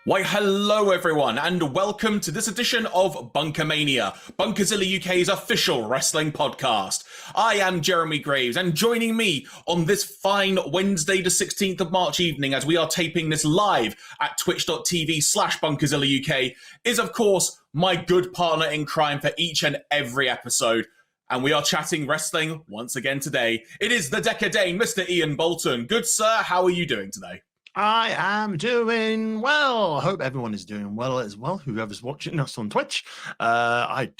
Why, hello everyone, and welcome to this edition of BunkaMania, Bunkazilla UK's official wrestling podcast. I am Jeremy Graves, and joining me on this fine Wednesday the 16th of March evening as we are taping this live at twitch.tv/Bunkazilla UK is, of course, my good partner in crime for each and every episode. And we are chatting wrestling once again today. It is the Dekker Dane, Mr. Iain Boulton. Good sir, how are you doing today? I am doing well. I hope everyone is doing well as well, whoever's watching us on Twitch. I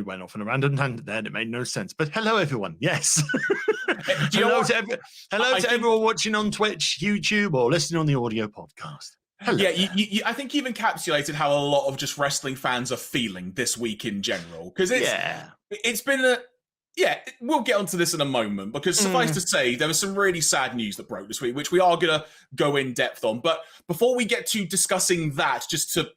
went off on a random tangent there and it made no sense. But hello, everyone. Yes. Hello to everyone watching on Twitch, YouTube, or listening on the audio podcast. Hello. Yeah, I think you've encapsulated how a lot of just wrestling fans are feeling this week in general. Because it's been a... Yeah, we'll get onto this in a moment because suffice to say, there was some really sad news that broke this week, which we are going to go in depth on. But before we get to discussing that, just to,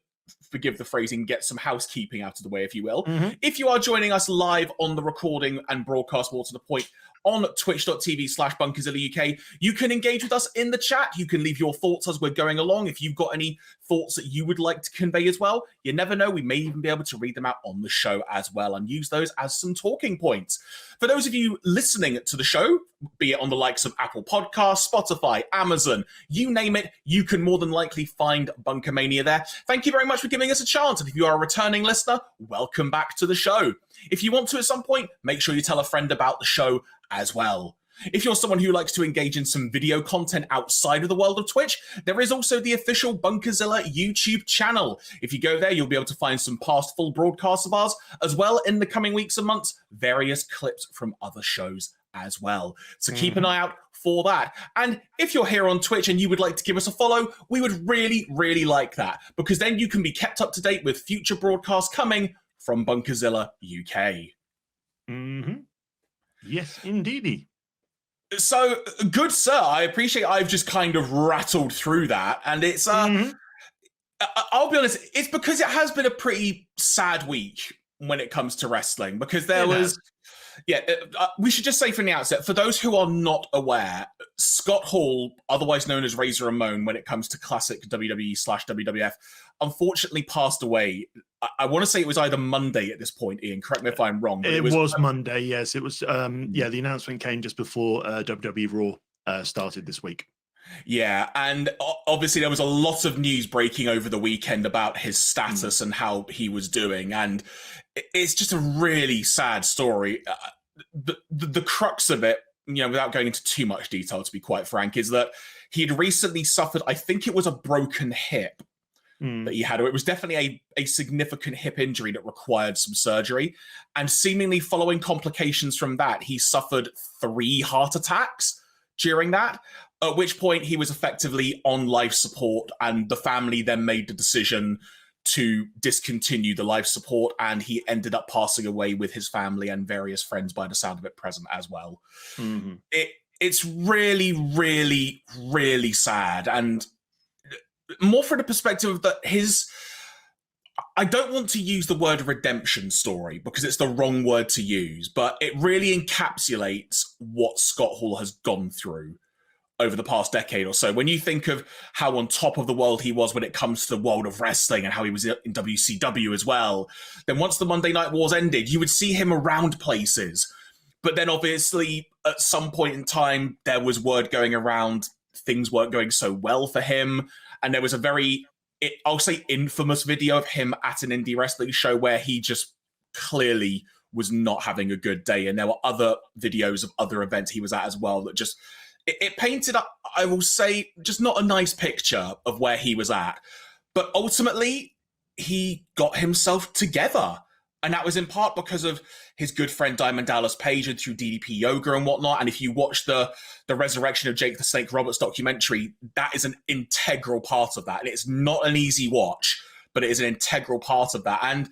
forgive the phrasing, get some housekeeping out of the way, if you will. If you are joining us live on the recording and broadcast more to the point on twitch.tv/Bunkazilla UK, you can engage with us in the chat. You can leave your thoughts as we're going along. If you've got any thoughts that you would like to convey as well, you never know. We may even be able to read them out on the show as well and use those as some talking points. For those of you listening to the show, be it on the likes of Apple Podcasts, Spotify, Amazon, you name it, you can more than likely find BunkaMania there. Thank you very much for giving us a chance. And if you are a returning listener, welcome back to the show. If you want to at some point, make sure you tell a friend about the show as well. If you're someone who likes to engage in some video content outside of the world of Twitch, there is also the official Bunkazilla YouTube channel. If you go there, you'll be able to find some past full broadcasts of ours, as well in the coming weeks and months, various clips from other shows as well. So keep an eye out for that. And if you're here on Twitch and you would like to give us a follow, we would really, really like that, because then you can be kept up to date with future broadcasts coming from Bunkazilla UK. Yes, indeedy. So, good sir, I appreciate I've just kind of rattled through that. And it's, I'll be honest, it's because it has been a pretty sad week when it comes to wrestling. Because there was, we should just say from the outset, for those who are not aware, Scott Hall, otherwise known as Razor Ramon when it comes to classic WWE/WWF, unfortunately passed away. I want to say it was either Monday at this point, Ian. Correct me if I'm wrong. But it was Monday, yes. It was, the announcement came just before WWE Raw started this week. Yeah, and obviously there was a lot of news breaking over the weekend about his status and how he was doing, and it's just a really sad story. The crux of it, without going into too much detail, to be quite frank, is that he had recently suffered, I think it was a broken hip that he had. It was definitely a significant hip injury that required some surgery. And seemingly following complications from that, he suffered 3 heart attacks during that, at which point he was effectively on life support. And the family then made the decision to discontinue the life support. And he ended up passing away with his family and various friends by the sound of it present as well. It's really, really, really sad. And more from the perspective that I don't want to use the word redemption story because it's the wrong word to use, but it really encapsulates what Scott Hall has gone through over the past decade or so. When you think of how on top of the world he was when it comes to the world of wrestling and how he was in WCW as well, then once the Monday Night Wars ended, you would see him around places. But then obviously at some point in time, there was word going around things weren't going so well for him. And there was a very, I'll say, infamous video of him at an indie wrestling show where he just clearly was not having a good day. And there were other videos of other events he was at as well that just, it painted up, I will say, just not a nice picture of where he was at. But ultimately, he got himself together. And that was in part because of his good friend Diamond Dallas Page and through DDP Yoga and whatnot. And if you watch the Resurrection of Jake the Snake Roberts documentary, that is an integral part of that. And it's not an easy watch, but it is an integral part of that. And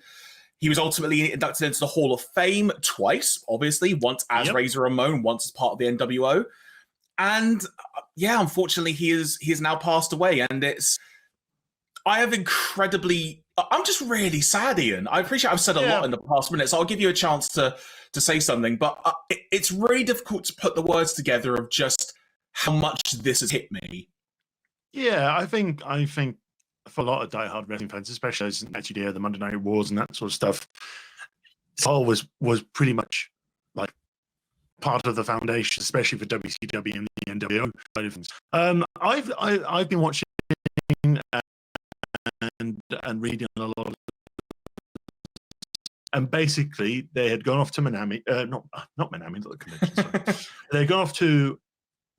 he was ultimately inducted into the Hall of Fame twice, obviously, once as Razor Ramon, once as part of the NWO. And yeah, unfortunately, he is now passed away. And I'm just really sad, Ian. I appreciate I've said a lot in the past minutes. So I'll give you a chance to say something, but it's really difficult to put the words together of just how much this has hit me. Yeah, I think for a lot of diehard wrestling fans, especially as actually the Monday Night Wars and that sort of stuff, Skull was pretty much like part of the foundation, especially for WCW and the NWO side of things. I've been watching and reading a lot of, and basically they had gone off to Miami, not Miami, not the convention. Sorry. They had gone off to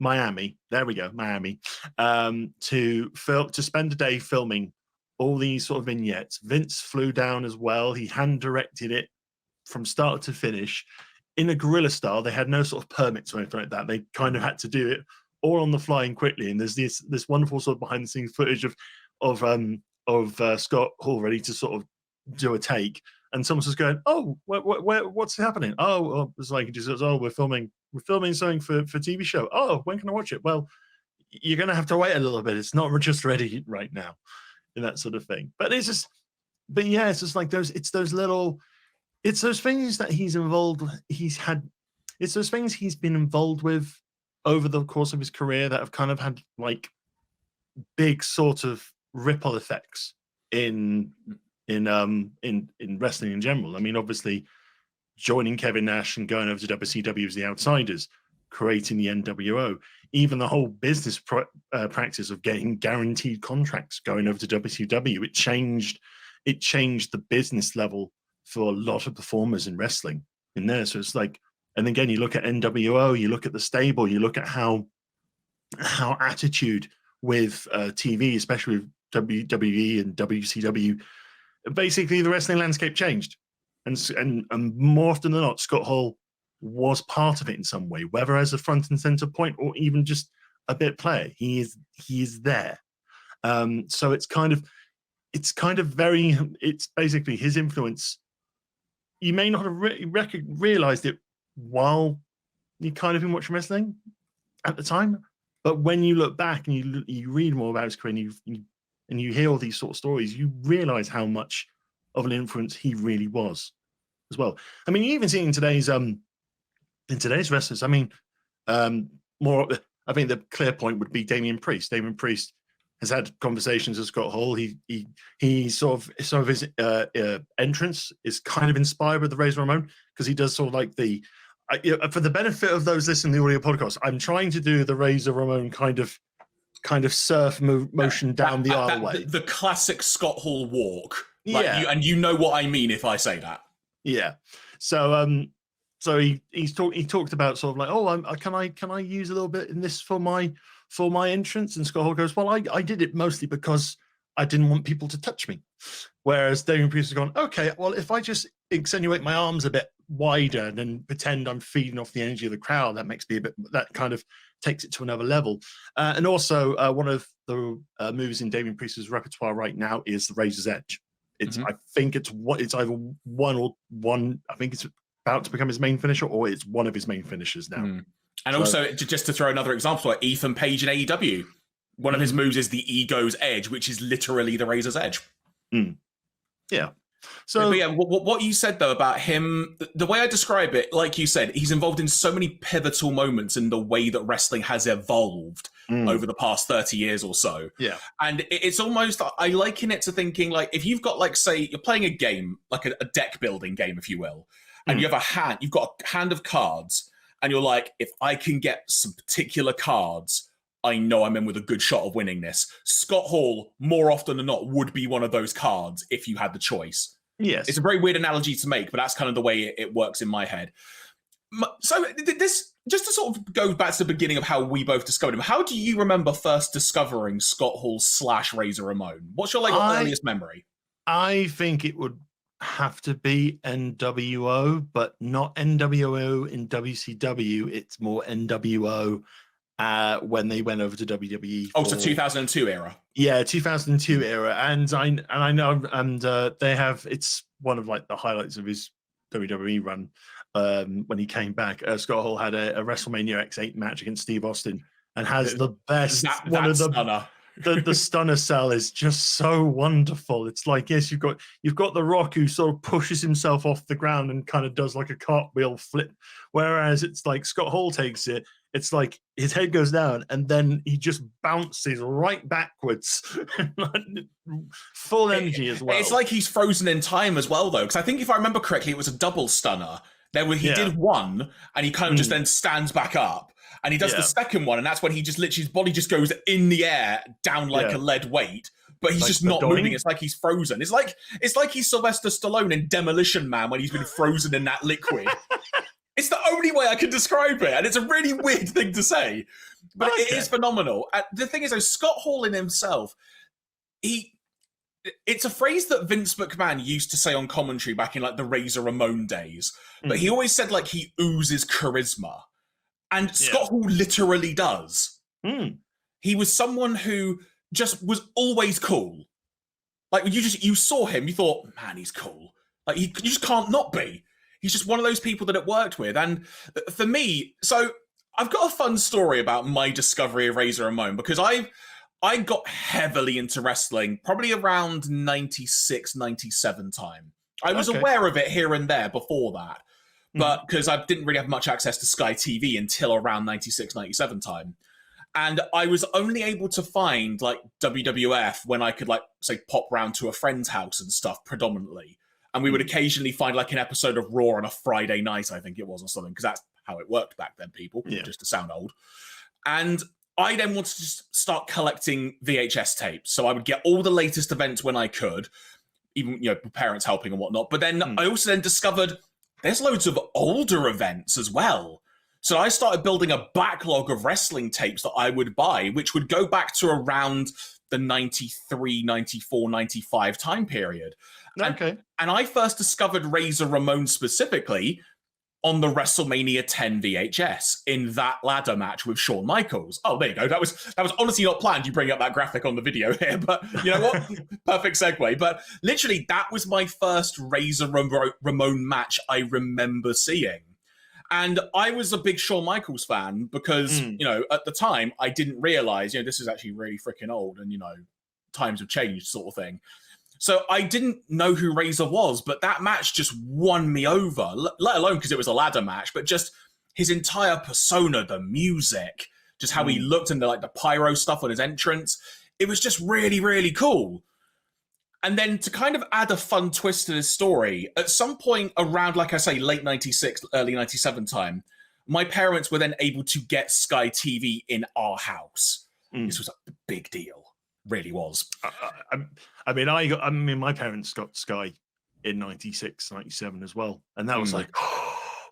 Miami. There we go, Miami, to spend a day filming all these sort of vignettes. Vince flew down as well. He hand directed it from start to finish in a guerrilla style. They had no sort of permits or anything like that. They kind of had to do it all on the fly and quickly. And there's this wonderful sort of behind the scenes footage of Scott Hall ready to sort of do a take, and someone's just going, "Oh, what's happening?" Oh, it's like he just says, "Oh, we're filming something for TV show." "Oh, when can I watch it?" "Well, you're gonna have to wait a little bit. It's not just ready right now," and that sort of thing. But it's just like it's those things that he's involved. It's those things he's been involved with over the course of his career that have kind of had like big sort of ripple effects in wrestling in general. I mean, obviously, joining Kevin Nash and going over to WCW as the Outsiders, creating the NWO, even the whole business practice of getting guaranteed contracts going over to WCW, it changed the business level for a lot of performers in wrestling in there. So it's like, and again, you look at NWO, you look at the stable, you look at how attitude with TV, especially with WWE and WCW, basically the wrestling landscape changed, and more often than not, Scott Hall was part of it in some way, whether as a front and center point or even just a bit player. He is there. So it's basically his influence. You may not have realized it while you kind of been watching wrestling at the time, but when you look back and you read more about his career and you hear all these sort of stories, you realize how much of an influence he really was as well. I mean, even seeing today's wrestlers, I mean, I think the clear point would be Damian Priest. Damian Priest has had conversations with Scott Hall. He sort of his entrance is kind of inspired with the Razor Ramon, because he does sort of like for the benefit of those listening to the audio podcast, I'm trying to do the Razor Ramon kind of surf motion down the aisleway. The classic Scott Hall walk. Yeah. And you know what I mean if I say that. Yeah. So he talked about sort of like, "Oh, can I use a little bit in this for my entrance?" And Scott Hall goes, "Well, I did it mostly because I didn't want people to touch me." Whereas Damian Priest has gone, "Okay, well, if I just accentuate my arms a bit wider and then pretend I'm feeding off the energy of the crowd, that kind of takes it to another level." And also, one of the moves in Damian Priest's repertoire right now is the Razor's Edge. I think it's either one. I think it's about to become his main finisher, or it's one of his main finishers now. And also, just to throw another example, like Ethan Page in AEW, one of his moves is the Ego's Edge, which is literally the Razor's Edge. Yeah. So, but yeah, what you said though about him, the way I describe it, like you said, he's involved in so many pivotal moments in the way that wrestling has evolved over the past 30 years or so. Yeah. And it's almost, I liken it to thinking like, if you've got like, say, you're playing a game, like a deck building game, if you will, and you've got a hand of cards, and you're like, if I can get some particular cards, I know I'm in with a good shot of winning this. Scott Hall, more often than not, would be one of those cards if you had the choice. Yes. It's a very weird analogy to make, but that's kind of the way it works in my head. So this, just to sort of go back to the beginning of how we both discovered him, how do you remember first discovering Scott Hall / Razor Ramon? What's your earliest memory? I think it would have to be NWO, but not NWO in WCW. It's more NWO when they went over to WWE. So 2002 era. Yeah, 2002 era, and I know, and they have. It's one of like the highlights of his WWE run when he came back. Scott Hall had a WrestleMania X8 match against Steve Austin, and has the best stunner. The stunner cell is just so wonderful. It's like, yes, you've got The Rock, who sort of pushes himself off the ground and kind of does like a cartwheel flip, whereas it's like Scott Hall takes it it's like his head goes down and then he just bounces right backwards. Full energy as well. It's like he's frozen in time as well, though, because I think if I remember correctly, it was a double stunner. He did one, and he kind of just then stands back up, and he does the second one, and that's when he just literally, his body just goes in the air, down like a lead weight, but he's like just not moving. It's like he's frozen. It's like he's Sylvester Stallone in Demolition Man when he's been frozen in that liquid. It's the only way I can describe it, and it's a really weird thing to say, but it is phenomenal. The thing is, though, Scott Hall in himself, it's a phrase that Vince McMahon used to say on commentary back in like the Razor Ramon days, but he always said like he oozes charisma, and Scott Hall literally does. He was someone who just was always cool. Like you saw him, you thought, man, he's cool. Like you just can't not be. He's just one of those people that it worked with. And for me, so I've got a fun story about my discovery of Razor Ramon, because I got heavily into wrestling probably around 96, 97 time. I was aware of it here and there before that, but because I didn't really have much access to Sky TV until around 96, 97 time. And I was only able to find like WWF when I could like, say, pop round to a friend's house and stuff predominantly. And we would occasionally find like an episode of Raw on a Friday night, I think it was, or something, because that's how it worked back then, people, just to sound old. And I then wanted to just start collecting VHS tapes. So I would get all the latest events when I could, even, parents helping and whatnot. But then I also then discovered there's loads of older events as well. So I started building a backlog of wrestling tapes that I would buy, which would go back to around the 93, 94, 95 time period. And I first discovered Razor Ramon specifically on the WrestleMania 10 VHS in that ladder match with Shawn Michaels. Oh, there you go. That was honestly not planned. You bring up that graphic on the video here, but you know what? Perfect segue. But literally, that was my first Razor Ramon match I remember seeing. And I was a big Shawn Michaels fan because, at the time, I didn't realize, this is actually really freaking old and, times have changed sort of thing. So I didn't know who Razor was, but that match just won me over, let alone because it was a ladder match, but just his entire persona, the music, just how he looked and the pyro stuff on his entrance. It was just really, really cool. And then to kind of add a fun twist to this story, at some point around, like I say, late 96, early 97 time, my parents were then able to get Sky TV in our house. This was a big deal. Really was. I mean, my parents got Sky in 96, 97 as well. And that was like,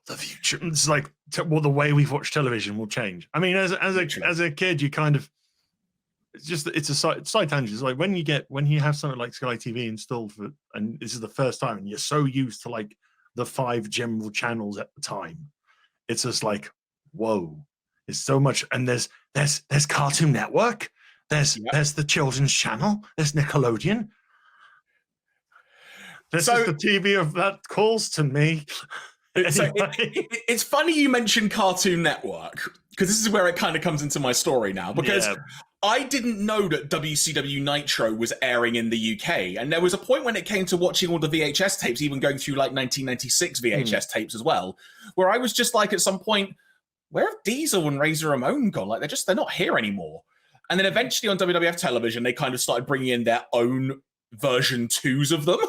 the future. It's like, the way we've watched television will change. I mean, as a kid, you kind of, it's a side tangent. It's like when you have something like Sky TV installed and this is the first time, and you're so used to like the 5 general channels at the time, it's just like, whoa, there's so much. And there's Cartoon Network, there's the Children's Channel, there's Nickelodeon. This is the TV of that calls to me. So it's funny you mentioned Cartoon Network, because this is where it kind of comes into my story now, because I didn't know that WCW Nitro was airing in the UK, and there was a point when it came to watching all the VHS tapes, even going through like 1996 VHS tapes as well, where I was just like, at some point, where have Diesel and Razor Ramon gone? Like they're not here anymore. And then eventually on WWF television, they kind of started bringing in their own version 2s of them.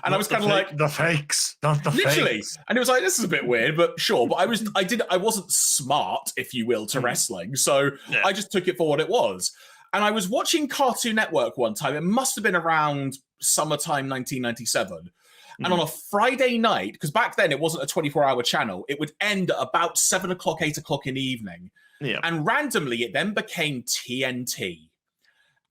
And I was kind of like, the fakes, not the literally. fakes. And it was like, this is a bit weird, but sure. But I wasn't smart, if you will, to wrestling. So I just took it for what it was. And I was watching Cartoon Network one time. It must have been around summertime 1997. And on a Friday night, because back then it wasn't a 24-hour channel, it would end at about 7 o'clock, 8 o'clock in the evening. Yeah. And randomly, it then became TNT.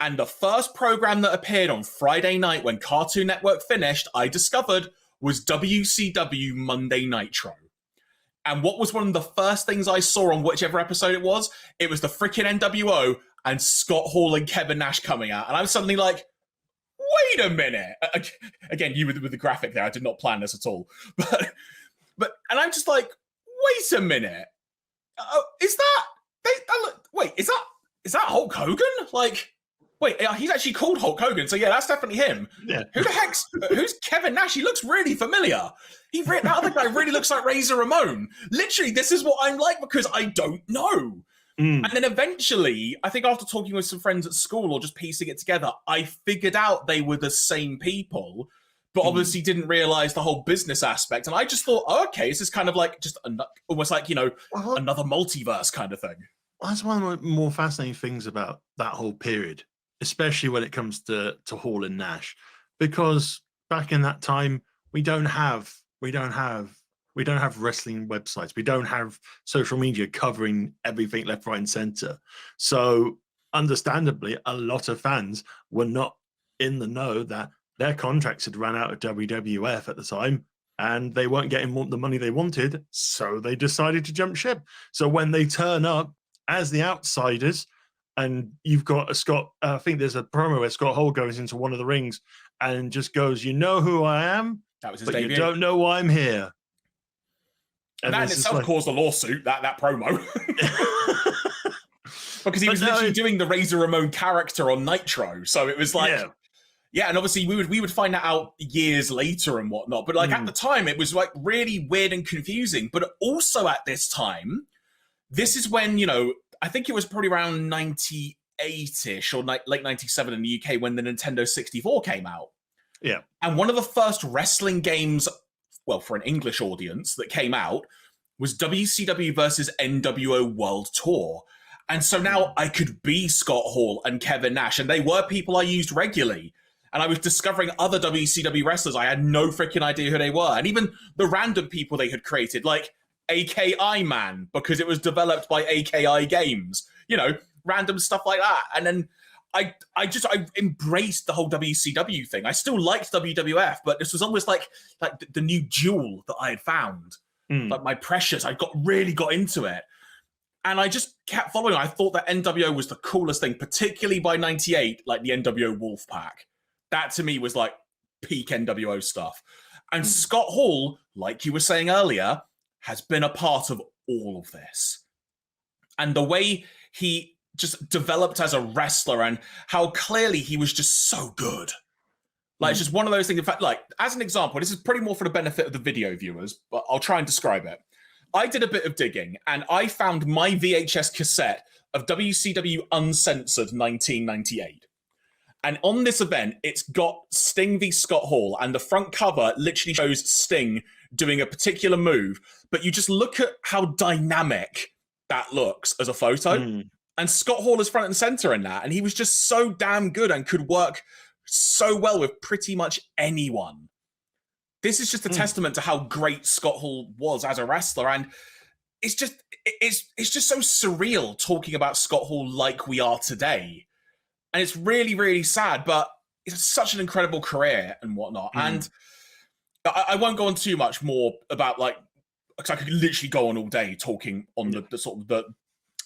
And the first program that appeared on Friday night when Cartoon Network finished, I discovered, was WCW Monday Nitro. And what was one of the first things I saw on whichever episode it was? It was the freaking NWO and Scott Hall and Kevin Nash coming out. And I was suddenly like, wait a minute. Again, you with the graphic there, I did not plan this at all. But and I'm just like, wait a minute. Is that Hulk Hogan? Like, wait, he's actually called Hulk Hogan, so yeah, that's definitely him. Yeah. Who's Kevin Nash? He looks really familiar. That other guy really looks like Razor Ramon. Literally, this is what I'm like because I don't know. And then eventually, I think after talking with some friends at school or just piecing it together, I figured out they were the same people, but obviously didn't realize the whole business aspect. And I just thought, oh, okay, this is kind of like just almost like, another multiverse kind of thing. That's one of the more fascinating things about that whole period, especially when it comes to Hall and Nash, because back in that time, we don't have wrestling websites. We don't have social media covering everything left, right, and center. So understandably, a lot of fans were not in the know that their contracts had run out of WWF at the time and they weren't getting the money they wanted. So they decided to jump ship. So when they turn up as the outsiders, and you've got a Scott, I think there's a promo where Scott Hall goes into one of the rings and just goes, "You know who I am, that was his but debut. You don't know why I'm here." And that in itself caused a lawsuit, that promo. Because he was literally doing the Razor Ramon character on Nitro. So it was like, yeah, and obviously we would find that out years later and whatnot. But like at the time, it was like really weird and confusing. But also at this time, this is when, I think it was probably around 98-ish or late 97 in the UK when the Nintendo 64 came out. Yeah. And one of the first wrestling games, well, for an English audience that came out was WCW versus NWO World Tour. And so now I could be Scott Hall and Kevin Nash, and they were people I used regularly. And I was discovering other WCW wrestlers. I had no freaking idea who they were. And even the random people they had created, like AKI Man, because it was developed by AKI Games, random stuff like that. And then I embraced the whole WCW thing. I still liked WWF, but this was almost like the new jewel that I had found, like my precious. I really got into it, and I just kept following. I thought that NWO was the coolest thing, particularly by '98, like the NWO Wolfpack. That to me was like peak NWO stuff. And Scott Hall, like you were saying earlier, has been a part of all of this, and the way he just developed as a wrestler and how clearly he was just so good. Like, it's just one of those things. In fact, like, as an example, this is pretty more for the benefit of the video viewers, but I'll try and describe it. I did a bit of digging and I found my VHS cassette of WCW Uncensored 1998. And on this event, it's got Sting v Scott Hall, and the front cover literally shows Sting doing a particular move, but you just look at how dynamic that looks as a photo. And Scott Hall is front and center in that. And he was just so damn good and could work so well with pretty much anyone. This is just a testament to how great Scott Hall was as a wrestler. And it's just so surreal talking about Scott Hall like we are today. And it's really, really sad, but it's such an incredible career and whatnot. And I won't go on too much more about, like, because I could literally go on all day talking on the sort of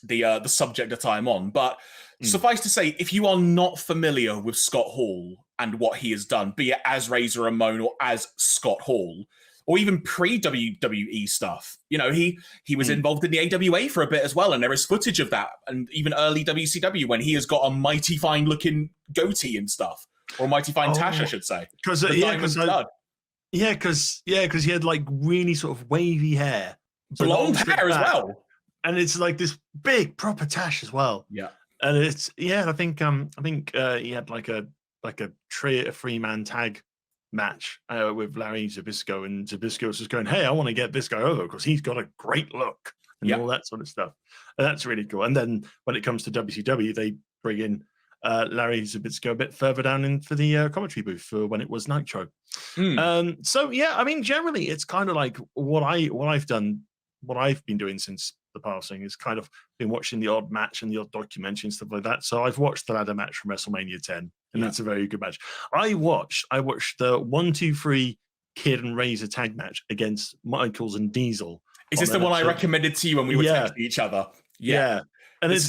the subject that I'm on. But suffice to say, if you are not familiar with Scott Hall and what he has done, be it as Razor Ramon or as Scott Hall, or even pre-WWE stuff, he was involved in the AWA for a bit as well, and there is footage of that, and even early WCW when he has got a mighty fine looking goatee and stuff, or a mighty fine tash, I should say. Because he had like really sort of wavy hair, blonde hair as well. And it's like this big proper tash as well. Yeah. And it's I think he had like a three-man tag match with Larry Zbyszko, and Zbyszko was just going, "Hey, I want to get this guy over because he's got a great look," and all that sort of stuff. And that's really cool. And then when it comes to WCW, they bring in Larry Zbyszko a bit further down in for the commentary booth for when it was Nitro. So yeah, I mean, generally it's kind of like what I've been doing since the passing is kind of been watching the odd match and the odd documentary and stuff like that. So I've watched the ladder match from WrestleMania 10, and that's a very good match. I watched the 1-2-3 Kid and Razor tag match against Michaels and Diesel. Is this the one I recommended to you when we were texting each other? Yeah. And it's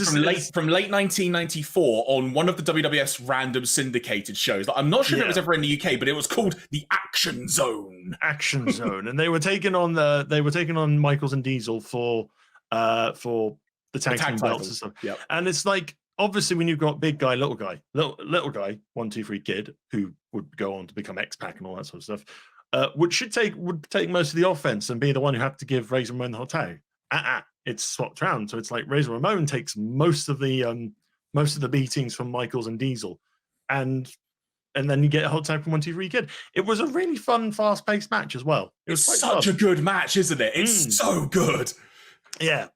from late 1994 on one of the WWF's random syndicated shows. Like, I'm not sure if it was ever in the UK, but it was called the Action Zone. Action Zone, and they were taking on Michaels and Diesel for the tag team belts and stuff. And it's like, obviously when you've got big guy, little guy, little guy, 1, 2, 3 kid, who would go on to become X-Pac and all that sort of stuff, would take most of the offense and be the one who had to give Razor Ramon the hot tag. It's swapped around, so it's like Razor Ramon takes most of the beatings from Michaels and Diesel, and then you get a hot tag from 1, 2, 3 kid. It was a really fun, fast-paced match as well. It's such a good match, isn't it? It's so good. Yeah.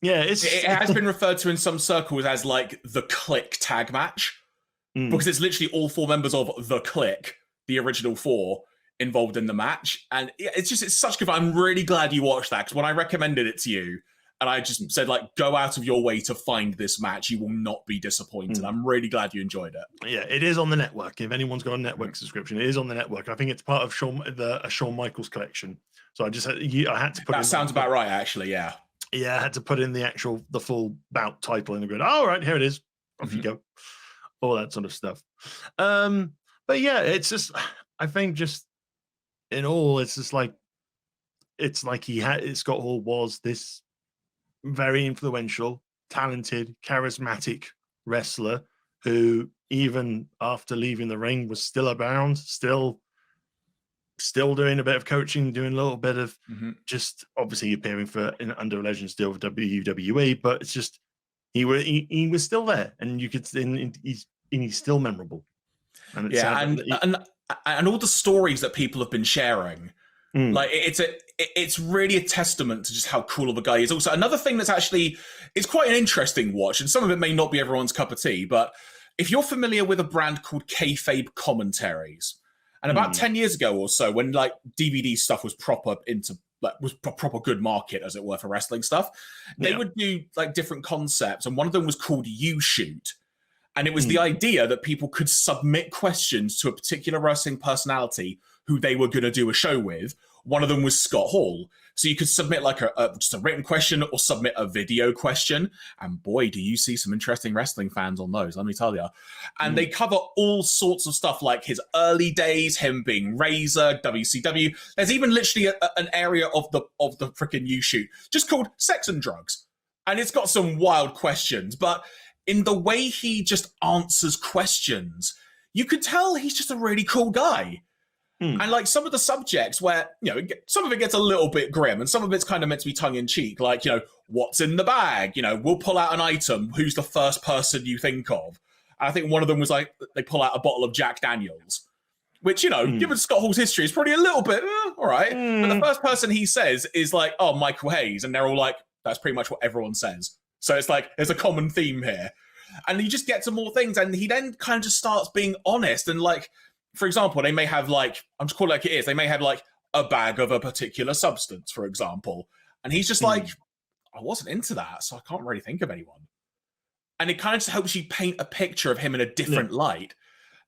It has been referred to in some circles as like the Click tag match, because it's literally all 4 members of the Click, the original 4, involved in the match. And it's such good. I'm really glad you watched that, because when I recommended it to you, and I just said, like, go out of your way to find this match, you will not be disappointed. I'm really glad you enjoyed it. Yeah, it is on the network. If anyone's got a network subscription, it is on the network. I think it's part of Shawn Michaels collection. So I had to put. That sounds about right, actually. Yeah. Yeah, I had to put in the full bout title in the grid. All right, here it is. Off you go. All that sort of stuff. But yeah, it's just, I think, just in all, it's just like, Scott Hall was this very influential, talented, charismatic wrestler who, even after leaving the ring, was still around, still doing a bit of coaching, doing a little bit of just obviously appearing under a Legends deal with WWE, but it's just he was still there, and you could, and he's still memorable. And and all the stories that people have been sharing. Like it's really a testament to just how cool of a guy he is. Also, another thing that's actually, it's quite an interesting watch, and some of it may not be everyone's cup of tea, but if you're familiar with a brand called Kayfabe Commentaries, and about 10 years ago or so, when like DVD stuff was proper good market, as it were, for wrestling stuff, they would do like different concepts, and one of them was called You Shoot. And it was the idea that people could submit questions to a particular wrestling personality who they were going to do a show with. One of them was Scott Hall. So you could submit like just a written question or submit a video question. And boy, do you see some interesting wrestling fans on those, let me tell you. And they cover all sorts of stuff, like his early days, him being Razor, WCW. There's even literally an area of the freaking You Shoot just called Sex and Drugs. And it's got some wild questions, but in the way he just answers questions, you could tell he's just a really cool guy. And like some of the subjects where, some of it gets a little bit grim and some of it's kind of meant to be tongue in cheek, like, what's in the bag? We'll pull out an item. Who's the first person you think of? And I think one of them was like, they pull out a bottle of Jack Daniels, which, given Scott Hall's history, is probably a little bit, all right. But the first person he says is like, oh, Michael Hayes. And they're all like, that's pretty much what everyone says. So it's like, there's a common theme here. And you just get to more things. And he then kind of just starts being honest. And like, for example, they may have like, I'm just calling it like it is, they may have like a bag of a particular substance, for example. And he's just like, I wasn't into that, so I can't really think of anyone. And it kind of just helps you paint a picture of him in a different light.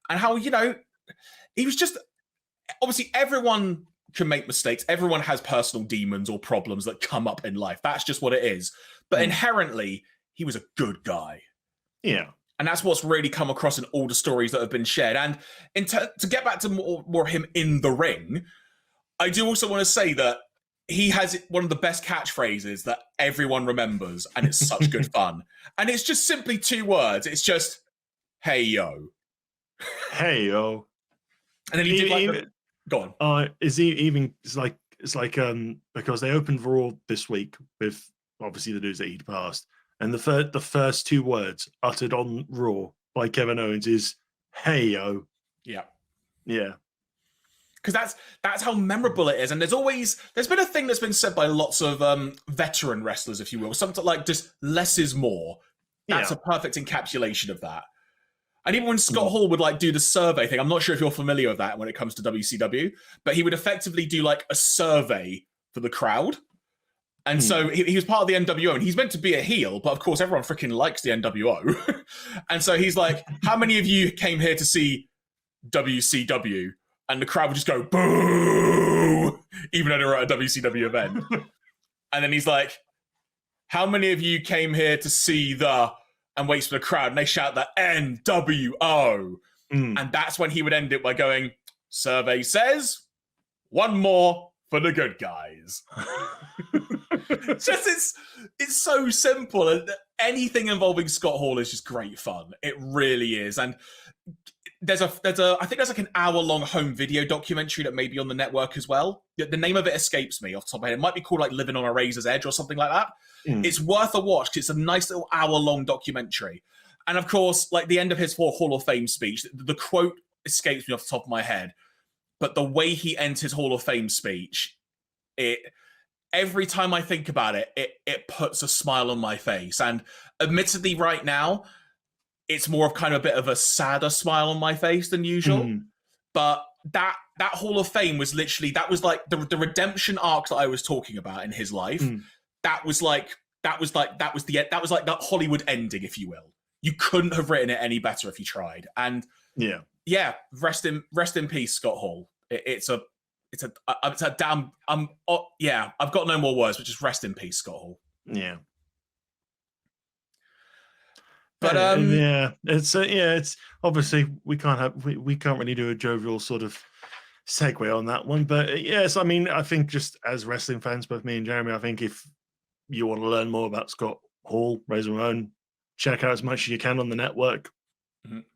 And how, he was just, obviously everyone can make mistakes. Everyone has personal demons or problems that come up in life. That's just what it is. But inherently, he was a good guy. Yeah. And that's what's really come across in all the stories that have been shared. And to get back to more of him in the ring, I do also want to say that he has one of the best catchphrases that everyone remembers, and it's such good fun. And it's just simply 2 words. It's just, hey, yo. Hey, yo. And then he did like go on. It's like because they opened Raw this week with obviously the news that he'd passed. And the first 2 words uttered on Raw by Kevin Owens is "Hey yo." Yeah. Because that's how memorable it is. And there's been a thing that's been said by lots of veteran wrestlers, if you will, something like just less is more. That's a perfect encapsulation of that. And even when Scott Hall would like do the survey thing, I'm not sure if you're familiar with that when it comes to WCW, but he would effectively do like a survey for the crowd. And so he was part of the NWO, and he's meant to be a heel, but of course everyone freaking likes the NWO. And so he's like, how many of you came here to see WCW? And the crowd would just go, boo, even though they were at a WCW event. And then he's like, how many of you came here to see and waits for the crowd? And they shout the NWO. And that's when he would end it by going, survey says, 1 more for the good guys. It's so simple. And anything involving Scott Hall is just great fun. It really is. And there's a I think there's like an hour-long home video documentary that may be on the network as well. The name of it escapes me off the top of my head. It might be called like Living on a Razor's Edge or something like that. It's worth a watch because it's a nice little hour-long documentary. And of course, like the end of his Hall of Fame speech, the quote escapes me off the top of my head, but the way he ends his Hall of Fame speech, every time I think about it, it puts a smile on my face. And admittedly, right now, it's more of kind of a bit of a sadder smile on my face than usual. But that Hall of Fame was literally, that was like the redemption arc that I was talking about in his life. That was like that Hollywood ending, if you will. You couldn't have written it any better if you tried. And yeah, rest in peace, Scott Hall. It's a damn. I've got no more words, but just rest in peace, Scott Hall. Yeah. But it's obviously we can't really do a jovial sort of segue on that one. But yes, I mean, I think just as wrestling fans, both me and Jeremy, I think if you want to learn more about Scott Hall, Razor Ramon, check out as much as you can on the network.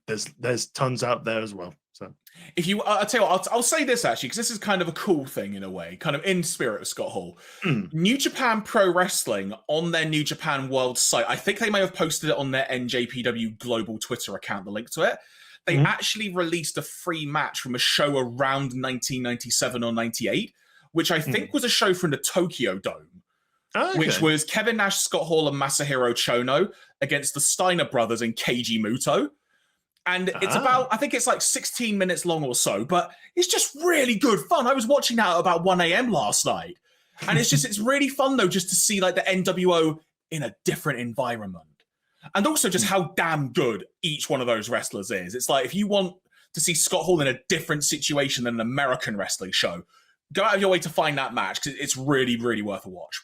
There's tons out there as well. So if you, I'll tell you what, I'll say this actually, because this is kind of a cool thing in a way, kind of in spirit of Scott Hall. New Japan Pro Wrestling on their New Japan World site, I think they may have posted it on their NJPW Global Twitter account, the link to it. They actually released a free match from a show around 1997 or 98, which I think was a show from the Tokyo Dome. Which was Kevin Nash, Scott Hall, and Masahiro Chono against the Steiner brothers and Keiji Muto. And it's about, I think it's like 16 minutes long or so, but it's just really good fun. I was watching that at about 1 a.m. last night. And it's really fun, though, just to see like the NWO in a different environment. And also just how damn good each one of those wrestlers is. It's like, if you want to see Scott Hall in a different situation than an American wrestling show, go out of your way to find that match, because it's really, really worth a watch.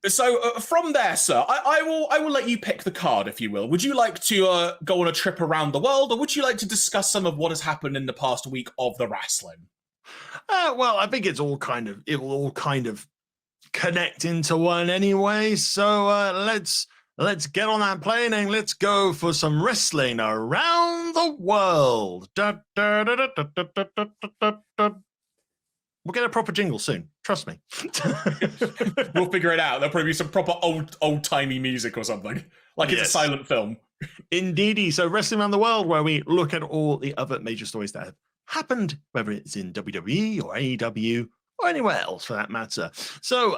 So from there, sir, I will let you pick the card, if you will. Would you like to go on a trip around the world, or would you like to discuss some of what has happened in the past week of the wrestling? Well, I think it will all kind of connect into one anyway. So let's get on that plane and let's go for some wrestling around the world. We'll get a proper jingle soon. Trust me. We'll figure it out. There'll probably be some proper old-timey music or something. Like it's a silent film. Indeedy. So Wrestling Around the World, where we look at all the other major stories that have happened, whether it's in WWE or AEW or anywhere else for that matter. So,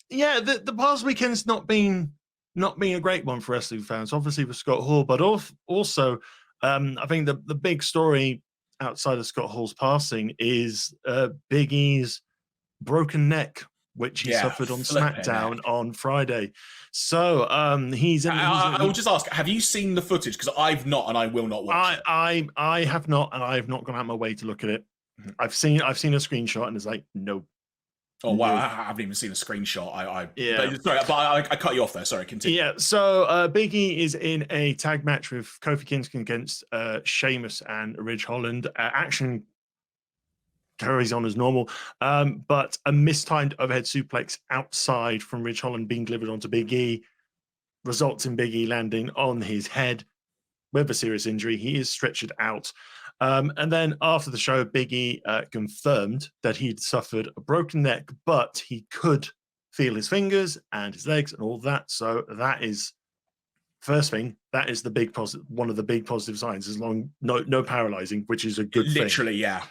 the past weekend's not been a great one for wrestling fans, obviously for Scott Hall, but also I think the big story outside of Scott Hall's passing is Big E's broken neck, which he suffered on SmackDown on Friday. So I will just ask, have you seen the footage? Because I've not, and I will not watch it. I have not, and I have not gone out my way to look at it. I've seen a screenshot, and it's like, nope. Oh wow! I haven't even seen a screenshot. But I cut you off there. Sorry, continue. Yeah. So Big E is in a tag match with Kofi Kingston against Sheamus and Ridge Holland. Action carries on as normal, but a mistimed overhead suplex outside from Ridge Holland being delivered onto Big E results in Big E landing on his head with a serious injury. He is stretchered out. And then after the show, Big E confirmed that he'd suffered a broken neck, but he could feel his fingers and his legs and all that. So that is, first thing, that is the big positive, one of the big positive signs, as long no paralyzing, which is a good thing. Literally, yeah.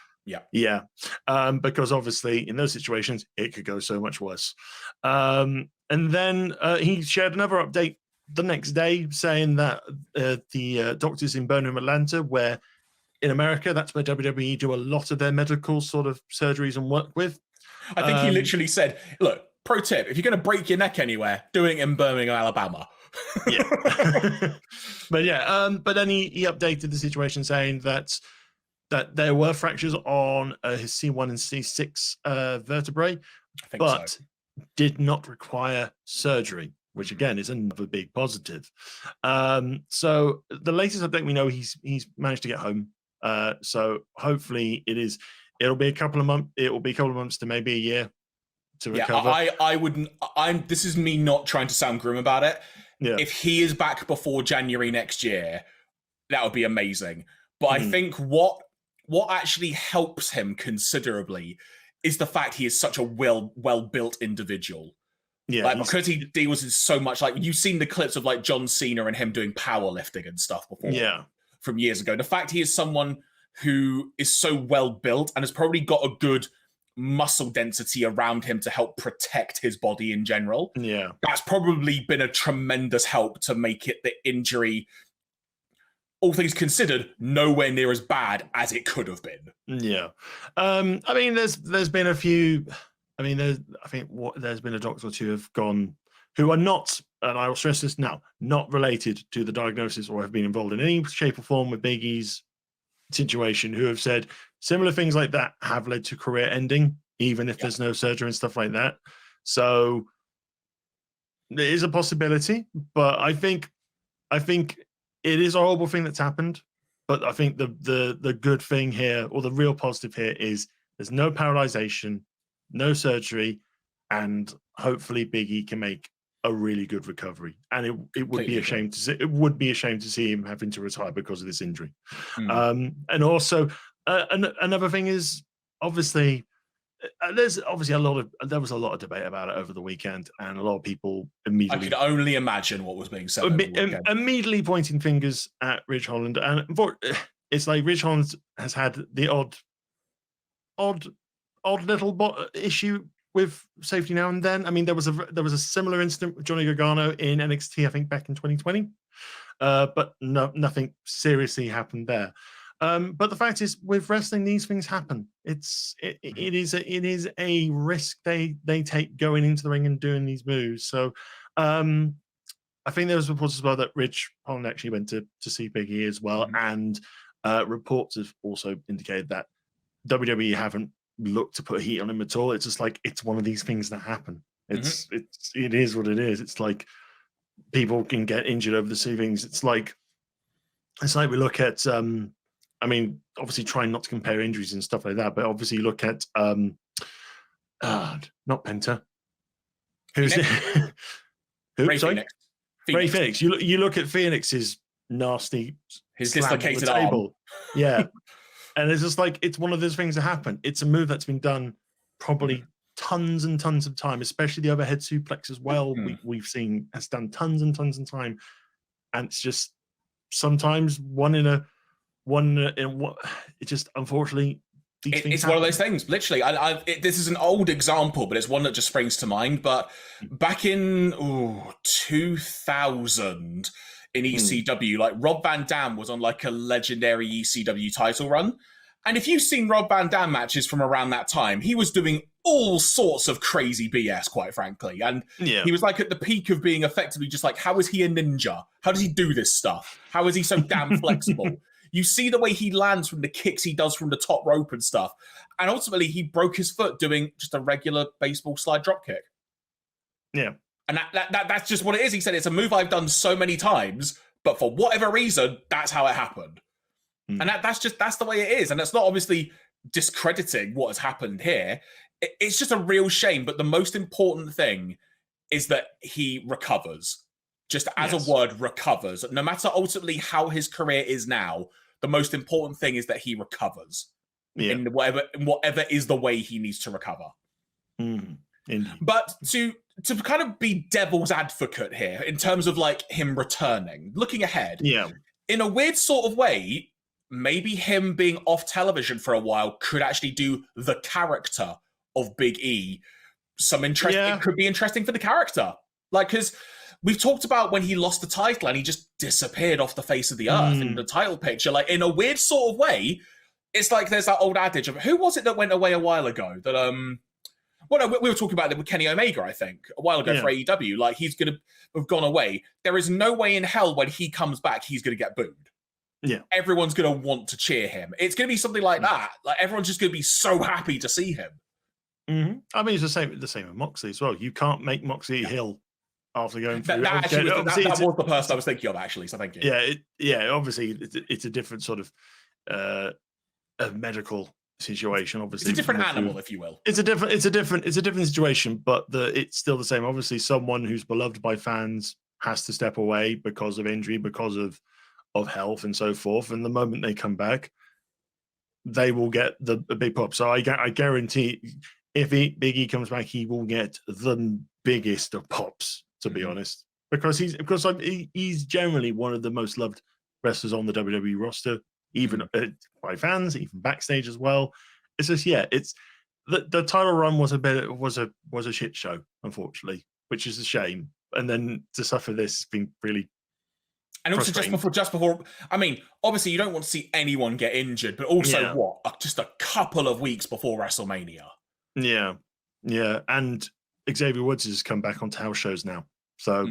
Because obviously in those situations, it could go so much worse. And then he shared another update the next day saying that the doctors in Birmingham, Atlanta, where in America, that's where WWE do a lot of their medical sort of surgeries and work with. I think he literally said, look, pro tip, if you're going to break your neck anywhere, doing it in Birmingham, Alabama. But then he updated the situation saying that there were fractures on his C1 and C6 vertebrae, but did not require surgery, which again is another big positive. So the latest update we know, he's managed to get home. So hopefully it'll be a couple of months to maybe a year to recover. I wouldn't. This is me not trying to sound grim about it. Yeah. If he is back before January next year, that would be amazing. But I think what actually helps him considerably is the fact he is such a well-built individual. Yeah, like because he deals with so much. Like you've seen the clips of like John Cena and him doing powerlifting and stuff before. Yeah. From years ago. The fact he is someone who is so well built and has probably got a good muscle density around him to help protect his body in general. Yeah. That's probably been a tremendous help to make it the injury, all things considered, nowhere near as bad as it could have been. Yeah. I mean, there's been a few. I mean, there's been a doctor or two have gone who are not, and I will stress this now, not related to the diagnosis or have been involved in any shape or form with Big E's situation, who have said similar things like that have led to career ending, even if there's no surgery and stuff like that. So there is a possibility, but I think it is a horrible thing that's happened. But I think the good thing here, or the real positive here, is there's no paralyzation, no surgery, and hopefully Big E can make a really good recovery. And it would be a shame to see. It would be a shame to see him having to retire because of this injury. And also another thing is obviously there was a lot of debate about it over the weekend, and a lot of people immediately. I could only imagine what was being said. Immediately pointing fingers at Ridge Holland, and it's like Ridge Holland has had the odd little issue with safety now and then. I mean, there was a similar incident with Johnny Gargano in NXT, I think, back in 2020, but nothing seriously happened there. But the fact is, with wrestling, these things happen. It is a risk they take going into the ring and doing these moves. So I think there was reports as well that Ridge Holland actually went to see Big E as well, and reports have also indicated that WWE haven't looked to put heat on him at all. It's just like it's one of these things that happen. It is what it is. It's like people can get injured over the things. It's like we look at I mean, obviously trying not to compare injuries and stuff like that, but obviously you look at not Penta. Who's it? Ray Phoenix. Ray Phoenix. You look at Phoenix's nasty his dislocated arm. Yeah. And it's just like, it's one of those things that happen. It's a move that's been done probably tons and tons of time, especially the overhead suplex as well. We've seen has done tons and tons of time. And it's just sometimes it just, unfortunately, it's one of those things. Literally, this is an old example, but it's one that just springs to mind. But back in 2000 in ECW, like Rob Van Dam was on like a legendary ECW title run. And if you've seen Rob Van Dam matches from around that time, he was doing all sorts of crazy BS, quite frankly. And he was like at the peak of being effectively just like, how is he a ninja? How does he do this stuff? How is he so damn flexible? You see the way he lands from the kicks he does from the top rope and stuff. And ultimately, he broke his foot doing just a regular baseball slide drop kick. Yeah. And that's just what it is. He said, it's a move I've done so many times, but for whatever reason, that's how it happened. And that's the way it is. And that's not obviously discrediting what has happened here. It's just a real shame. But the most important thing is that he recovers. Just as a word, recovers. No matter ultimately how his career is now, the most important thing is that he recovers in whatever is the way he needs to recover. But to kind of be devil's advocate here in terms of like him returning, looking ahead, in a weird sort of way, maybe him being off television for a while could actually do the character of Big E some interest. It could be interesting for the character, like because we've talked about when he lost the title and he just disappeared off the face of the earth in the title picture. Like in a weird sort of way, it's like there's that old adage of who was it that went away a while ago that well, no, we were talking about it with Kenny Omega, I think, a while ago for AEW. Like he's going to have gone away. There is no way in hell when he comes back he's going to get booed. Yeah, everyone's going to want to cheer him. It's going to be something like that. Like everyone's just going to be so happy to see him. I mean, it's the same with Moxley as well. You can't make Moxley Hill after going through. That was the person I was thinking of, actually. So thank you. Yeah, obviously, it's a different sort of medical situation. Obviously, It's a different animal, if you will. It's a different situation, but it's still the same. Obviously, someone who's beloved by fans has to step away because of injury, because of health and so forth. And the moment they come back, they will get the big pop. So I guarantee, if Big E comes back, he will get the biggest of pops. To be honest, because he's generally one of the most loved wrestlers on the WWE roster, even by fans, even backstage as well. It's just it's the title run was a shit show, unfortunately, which is a shame. And then to suffer this being really. And also just before, I mean, obviously you don't want to see anyone get injured, but also just a couple of weeks before WrestleMania. Yeah. And Xavier Woods has come back onto house shows now. So,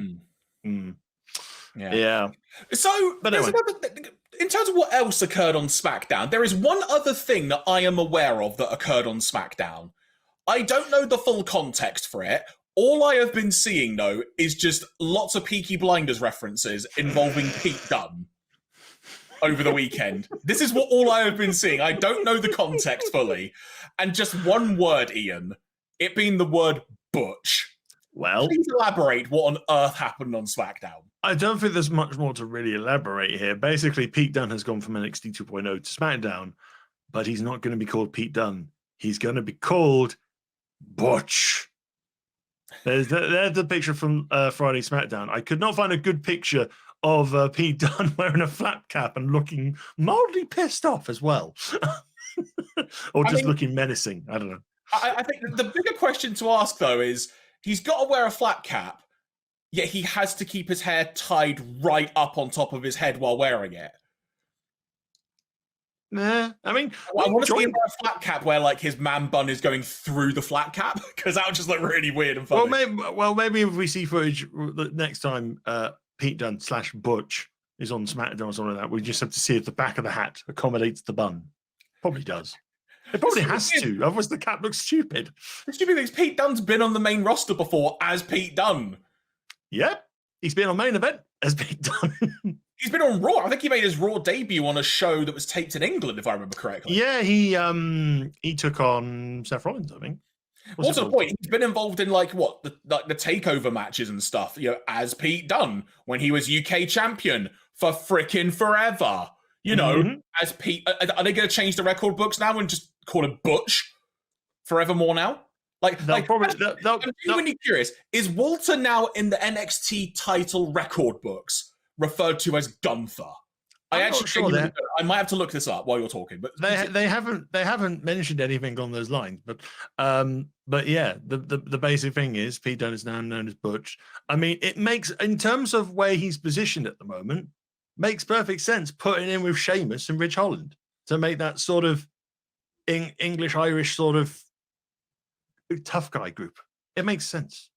yeah. So, but anyway. In terms of what else occurred on SmackDown, there is one other thing that I am aware of that occurred on SmackDown. I don't know the full context for it. All I have been seeing, though, is just lots of Peaky Blinders references involving Pete Dunne over the weekend. This is all I have been seeing. I don't know the context fully. And just one word, Ian, it being the word Butch. Well, please elaborate what on earth happened on SmackDown. I don't think there's much more to really elaborate here. Basically, Pete Dunne has gone from NXT 2.0 to SmackDown, but he's not going to be called Pete Dunne. He's going to be called Butch. There's the picture from Friday SmackDown. I could not find a good picture of Pete Dunne wearing a flap cap and looking mildly pissed off as well. Or just looking menacing. I don't know. I think the bigger question to ask, though, is he's got to wear a flat cap, yet he has to keep his hair tied right up on top of his head while wearing it. Nah, I mean, I want to see him wear a flat cap where, like, his man bun is going through the flat cap, because that would just look really weird and funny. Maybe if we see footage next time, Pete Dunne / Butch is on SmackDown or something like that, we just have to see if the back of the hat accommodates the bun. Probably does. It probably has to. Otherwise, the cap looks stupid. The stupid thing is, Pete Dunne's been on the main roster before as Pete Dunne. Yep, he's been on Main Event as Pete Dunne. He's been on Raw. I think he made his Raw debut on a show that was taped in England, if I remember correctly. Yeah, he took on Seth Rollins, I think. Also, the point, he's been involved in the takeover matches and stuff, as Pete Dunne when he was UK champion for frickin' forever. As Pete. Are they going to change the record books now and just call it Butch forevermore now? I'm genuinely curious. Is Walter now in the NXT title record books referred to as Gunther? I might have to look this up while you're talking, but they haven't mentioned anything on those lines. But yeah, the basic thing is Pete Dunne is now known as Butch. I mean, it makes, in terms of where he's positioned at the moment, makes perfect sense putting in with Sheamus and Ridge Holland to make that sort of English Irish sort of tough guy group. It makes sense.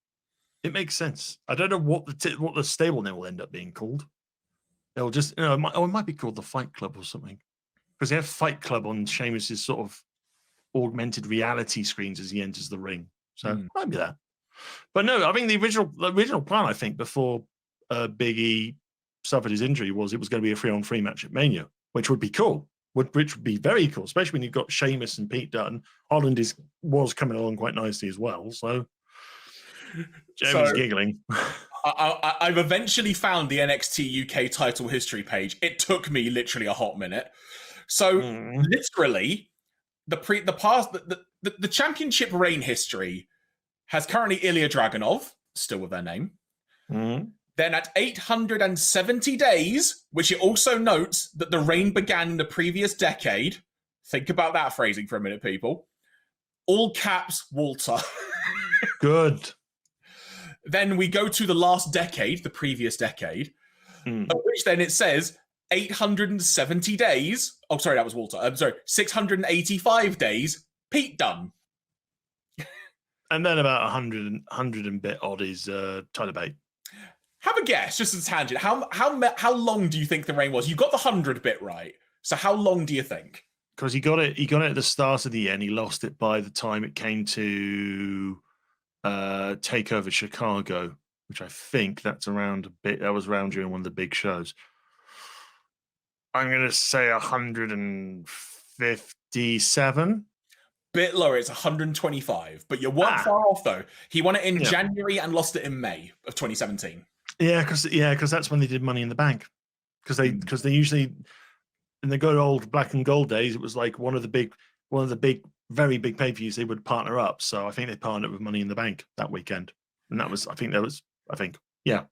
It makes sense. I don't know what the stable name will end up being called. They'll just, it might be called the Fight Club or something, because they have Fight Club on Sheamus's sort of augmented reality screens as he enters the ring. So might be that. But no, I think the original plan, I think, before Big E suffered his injury it was going to be a 3-on-3 match at Mania, which would be cool. Which would be very cool, especially when you've got Sheamus and Pete Dunne. Holland was coming along quite nicely as well. So Jeremy's giggling. I've eventually found the NXT UK title history page. It took me literally a hot minute. So literally, the championship reign history has currently Ilya Dragunov, still with their name. Then at 870 days, which it also notes that the reign began in the previous decade. Think about that phrasing for a minute, people. All caps, Walter. Good. Then we go to the last decade, the previous decade, of which then it says 870 days. Oh, sorry, that was Walter. I'm sorry, 685 days, Pete Dunne. And then about 100 and bit odd is Tyler Bate. Have a guess, just as a tangent. How long do you think the reign was? You got the 100 bit right. So how long do you think? Because he got it at the start of the year, and he lost it by the time it came to Takeover Chicago, which I think that was around during one of the big shows. I'm going to say 150. 57. Bit lower, it's 125. But you weren't far off, though. He won it in January and lost it in May of 2017. Yeah, because that's when they did Money in the Bank. Because they usually, in the good old black and gold days, it was like one of the big, very big pay-per-views they would partner up. So I think they partnered with Money in the Bank that weekend, and I think, yeah.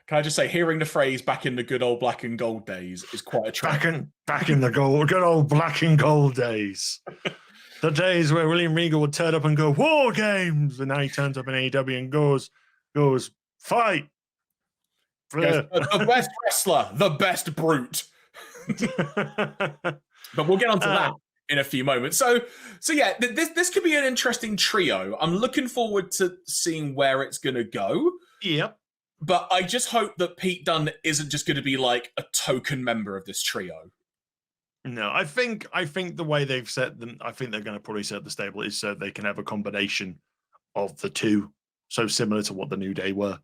Can I just say, hearing the phrase "back in the good old black and gold days" is quite a trend. Back in the good old black and gold days. The days where William Regal would turn up and go, "War Games," and now he turns up in AEW and goes, "Fight." The best wrestler, the best brute. But we'll get onto that in a few moments. So yeah, this could be an interesting trio. I'm looking forward to seeing where it's going to go. Yep. But I just hope that Pete Dunne isn't just going to be like a token member of this trio. No, I think the way they've set them, I think they're going to probably set the stable is so they can have a combination of the two, so similar to what the New Day were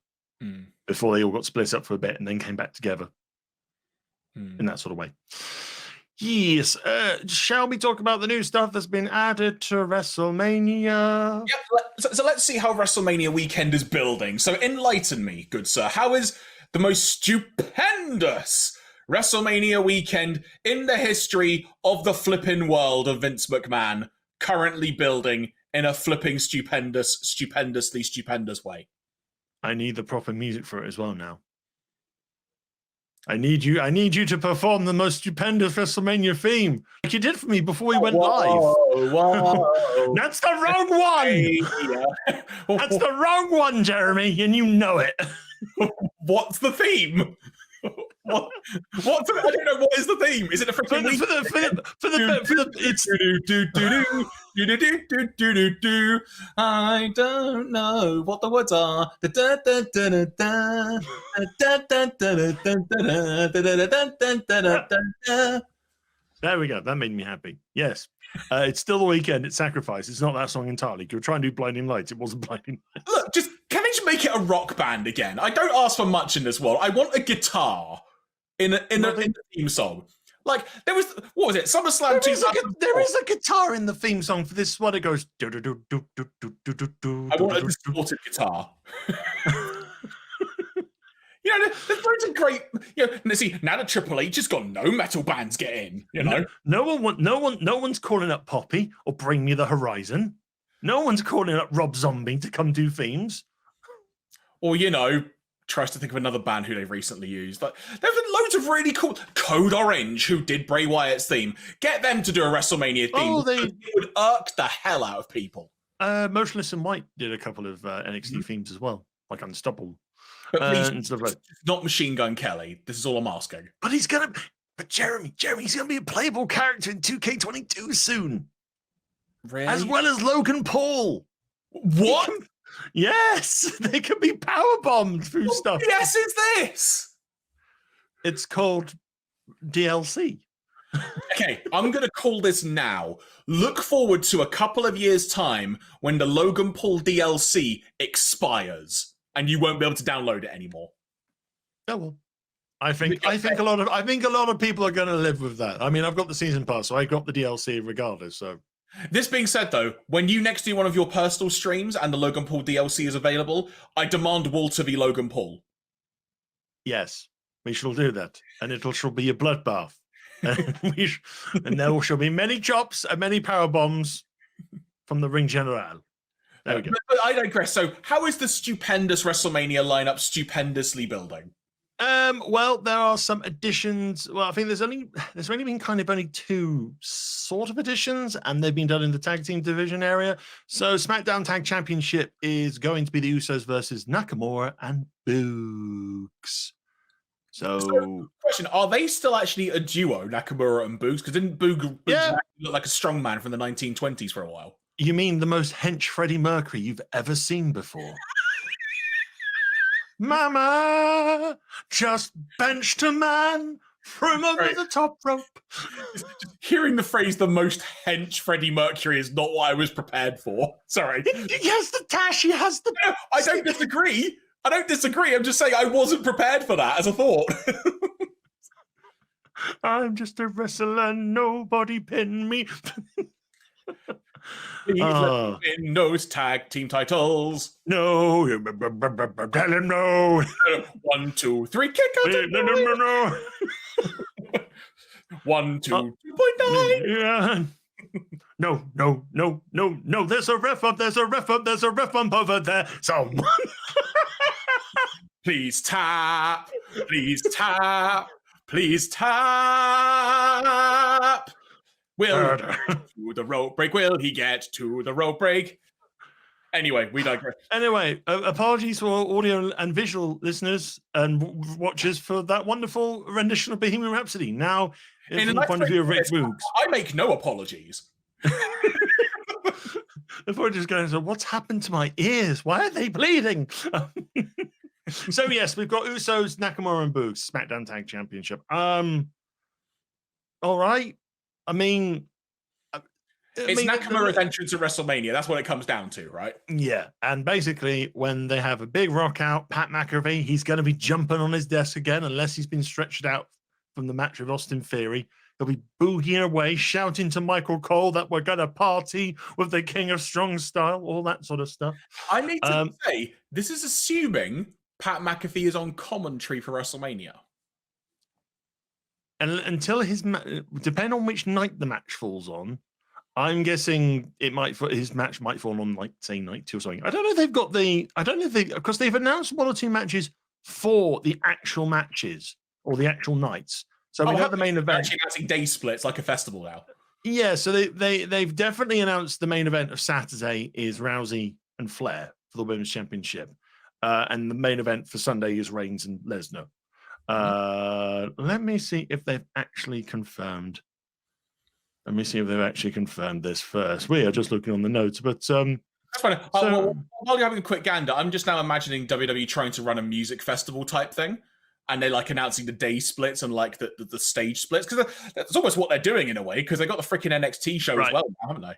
before they all got split up for a bit and then came back together in that sort of way. Yes. Shall we talk about the new stuff that's been added to WrestleMania? Yep. So let's see how WrestleMania weekend is building. So enlighten me, good sir. How is the most stupendous WrestleMania weekend in the history of the flipping world of Vince McMahon currently building in a flipping stupendously stupendous way? I need the proper music for it as well now. I need you to perform the most stupendous WrestleMania theme, like you did for me before we went live. Whoa. That's the wrong one. That's the wrong one, Jeremy, and you know it. What's the theme? What? I don't know. What is the theme? Is it a freaking it's I don't know what the words are. There we go. That made me happy. Yes. It's still the weekend. It's Sacrifice. It's not that song entirely. You're trying to do Blinding Lights. It wasn't Blinding Lights. Look, can they just make it a rock band again? I don't ask for much in this world. I want a guitar in the theme song. Like, there was, what was it? SummerSlam 2004. There is a guitar in the theme song for this one. It goes do do do do do do do do. I want a distorted guitar. You know, there's loads of great. You know, see, now that Triple H has got no metal bands get in. You know, no one's calling up Poppy or Bring Me the Horizon. No one's calling up Rob Zombie to come do themes. Or tries to think of another band who they've recently used. Like, there's been loads of really cool. Code Orange, who did Bray Wyatt's theme, get them to do a WrestleMania theme. Oh, it would irk the hell out of people. Motionless in White did a couple of NXT themes as well, like Unstoppable. But please, not Machine Gun Kelly. This is all I'm asking. But Jeremy, he's gonna be a playable character in 2K22 soon. Really? As well as Logan Paul. What? Yes, they can be power bombed through stuff. Yes, is this? It's called DLC. Okay, I'm going to call this now. Look forward to a couple of years' time when the Logan Paul DLC expires and you won't be able to download it anymore. Oh well. I think a lot of people are going to live with that. I mean, I've got the season pass, so I got the DLC regardless. So. This being said, though, when you next do one of your personal streams and the Logan Paul DLC is available, I demand Walter be Logan Paul. Yes, we shall do that, and it shall be a bloodbath, and there shall be many chops and many power bombs from the Ring General. There we go. But I digress. So, how is the stupendous WrestleMania lineup stupendously building? Well, there are some additions. Well, I think there's only been only two sort of additions, and they've been done in the tag team division area. So SmackDown Tag Championship is going to be the Usos versus Nakamura and Boogs. So question: are they still actually a duo, Nakamura and Boogs? Because didn't Boogs look like a strongman from the 1920s for a while? You mean the most hench Freddie Mercury you've ever seen before? Mama just benched a man from over the top rope. Just hearing the phrase "the most hench Freddie Mercury" is not what I was prepared for. Sorry. He has the tash. He has the. No, I don't disagree. I'm just saying I wasn't prepared for that as a thought. I'm just a wrestler, nobody pin me. Please let me win those tag team titles. No, tell him no. 1, 2, 3, kick out of No. 1, 2, 2.9. Yeah. No. There's a ref up. There's a ref bump over there. Someone. Please tap. Please tap. Please tap. Will he get to the rope break? Will he get to the rope break? Anyway, we digress. Anyway, apologies for audio and visual listeners and watchers for that wonderful rendition of Bohemian Rhapsody. Now, from the point of view of Rick Boogs, I make no apologies. Before just going, so what's happened to my ears? Why are they bleeding? So yes, we've got Usos, Nakamura, and Boogs SmackDown Tag Championship. All right. I mean, it's Nakamura's entrance to WrestleMania. That's what it comes down to, right? Yeah. And basically, when they have a big rock out, Pat McAfee, he's going to be jumping on his desk again, unless he's been stretched out from the match with Austin Theory. He'll be boogieing away, shouting to Michael Cole that we're going to party with the King of Strong Style, all that sort of stuff. I need to say, this is assuming Pat McAfee is on commentary for WrestleMania. And until depending on which night the match falls on, I'm guessing his match might fall on, like, say, night 2 or something. I don't know if they've got because they've announced 1 or 2 matches for the actual matches or the actual nights. So we have the main event. Actually announcing day splits like a festival now. Yeah, so they've definitely announced the main event of Saturday is Rousey and Flair for the Women's Championship. And the main event for Sunday is Reigns and Lesnar. Let me see if they've actually confirmed. Let me see if they've actually confirmed this first. We are just looking on the notes, but that's fine. While you're having a quick gander, I'm just now imagining WWE trying to run a music festival type thing, and they're like announcing the day splits and like the stage splits, because that's almost what they're doing in a way, because they got the freaking NXT show as well now, haven't they?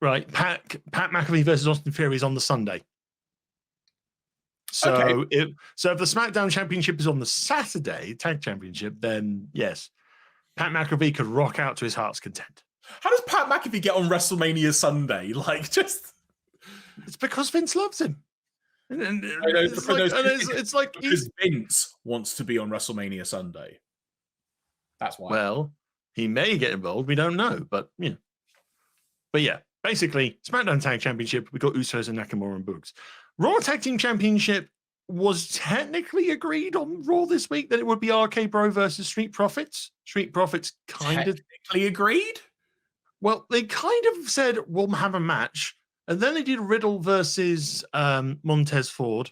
Right, Pat McAfee versus Austin Theory is on the Sunday. So if the SmackDown Championship is on the Saturday, Tag Championship, then yes, Pat McAfee could rock out to his heart's content. How does Pat McAfee get on WrestleMania Sunday? Like, just it's because Vince loves him. And it's like because Vince wants to be on WrestleMania Sunday. That's why. Well, he may get involved. We don't know, but yeah. But yeah, basically, SmackDown Tag Championship, we got Usos and Nakamura and Boogs. Raw Tag Team Championship was technically agreed on Raw this week that it would be RK Bro versus Street Profits. Street Profits kind of technically agreed. Well, they kind of said we'll have a match, and then they did Riddle versus Montez Ford,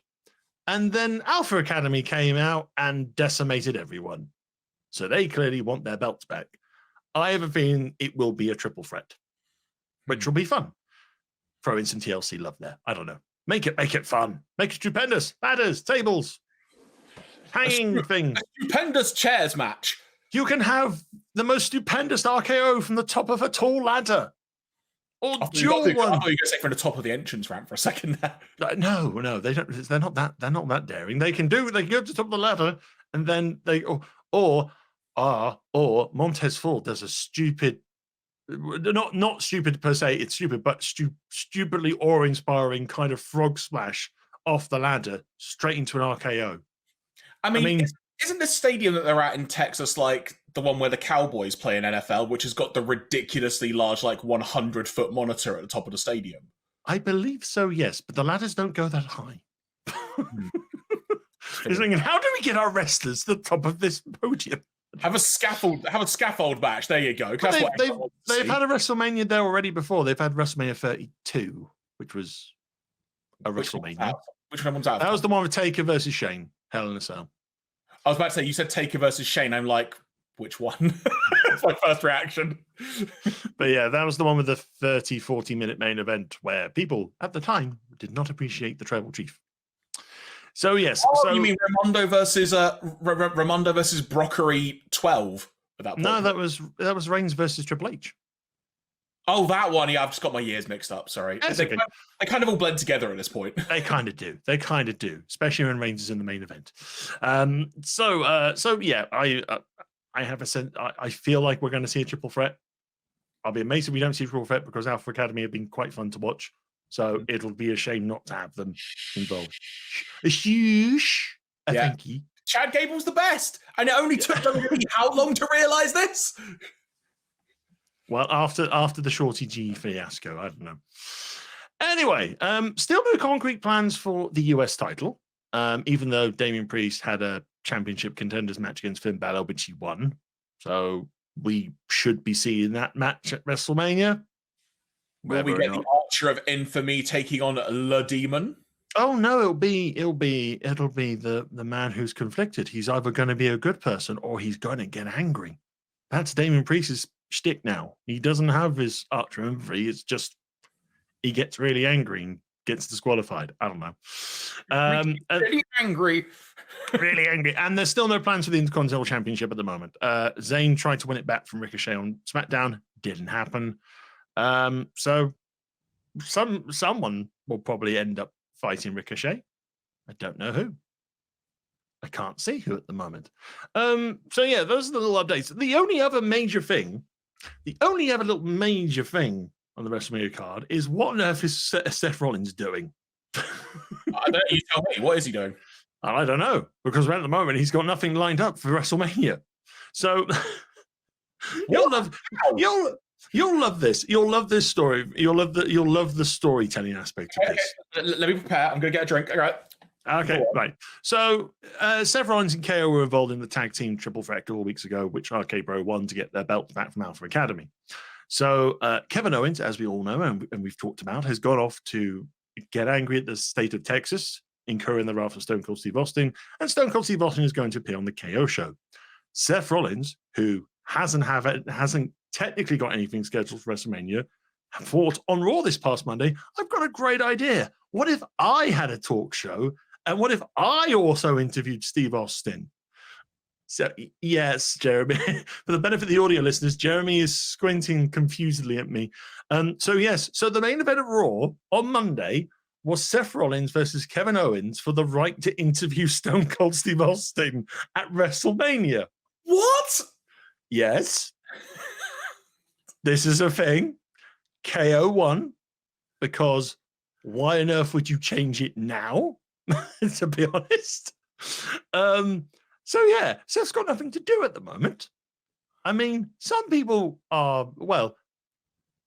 and then Alpha Academy came out and decimated everyone. So they clearly want their belts back. I have a feeling it will be a triple threat, which will be fun. Throw in some TLC love there. I don't know. Make it fun. Make it stupendous. Ladders, tables, hanging things. A stupendous chairs match. You can have the most stupendous RKO from the top of a tall ladder. Or dual one. I thought you were going to say from the top of the entrance ramp for a second there. No, they don't. They're not that daring. They can go to the top of the ladder, and then or Montez Ford does a stupid. Not stupid per se, it's stupid, but stupidly awe-inspiring kind of frog splash off the ladder straight into an RKO. I mean isn't the stadium that they're at in Texas like the one where the Cowboys play in NFL, which has got the ridiculously large, like 100-foot monitor at the top of the stadium? I believe so, yes, but the ladders don't go that high. He's thinking, how do we get our wrestlers to the top of this podium? Have a scaffold match. There you go. They've had a WrestleMania there already before. They've had WrestleMania 32, which was a WrestleMania. Which one was that? That was the one with Taker versus Shane. Hell in a Cell. I was about to say, you said Taker versus Shane. I'm like, which one? That's my first reaction. But yeah, that was the one with the 30, 40-minute main event where people at the time did not appreciate the Tribal Chief. So yes. You mean Ramondo versus Brockery 12 at that point? No, that was Reigns versus Triple H. Oh, that one. Yeah, I've just got my years mixed up. Sorry. They kind of all blend together at this point. They kind of do. Especially when Reigns is in the main event. So yeah, I have a sense. I feel like we're going to see a triple threat. I'll be amazed if we don't see a triple threat because Alpha Academy have been quite fun to watch. So it'll be a shame not to have them involved. Shush. Thank you. Chad Gable's the best. And it only took WWE how long to realise this? Well, after the Shorty G fiasco, I don't know. Anyway, still no concrete plans for the US title, even though Damian Priest had a championship contenders match against Finn Balor, which he won. So we should be seeing that match at WrestleMania. Will we get the Archer of Infamy taking on Le Demon? Oh no, it'll be the man who's conflicted. He's either going to be a good person or he's going to get angry. That's Damian Priest's shtick now. He doesn't have his Archer of Infamy. It's just he gets really angry and gets disqualified. I don't know. Really angry. Really angry. And there's still no plans for the Intercontinental Championship at the moment. Zayn tried to win it back from Ricochet on SmackDown. Didn't happen. So someone will probably end up fighting Ricochet. I don't know who. I can't see who at the moment. So yeah, those are the little updates. The only other little major thing on the WrestleMania card is what on earth is Seth Rollins doing? I don't know. You tell me. What is he doing? I don't know, because at the moment he's got nothing lined up for WrestleMania. So you'll love this. You'll love this story. You'll love the storytelling aspect of this. Okay. Let me prepare. I'm going to get a drink. All right. Okay, right. So Seth Rollins and KO were involved in the tag team triple threat a couple of weeks ago, which RK Bro won to get their belts back from Alpha Academy. So Kevin Owens, as we all know, and we've talked about, has gone off to get angry at the state of Texas, incurring the wrath of Stone Cold Steve Austin, and Stone Cold Steve Austin is going to appear on the KO show. Seth Rollins, who hasn't technically got anything scheduled for WrestleMania, thought on Raw this past Monday, I've got a great idea. What if I had a talk show? And what if I also interviewed Steve Austin? So, yes, Jeremy, for the benefit of the audio listeners, Jeremy is squinting confusedly at me. So the main event of Raw on Monday was Seth Rollins versus Kevin Owens for the right to interview Stone Cold Steve Austin at WrestleMania. What? Yes. This is a thing. KO won, because why on earth would you change it now? To be honest. So yeah, Seth's got nothing to do at the moment. I mean, some people are, well,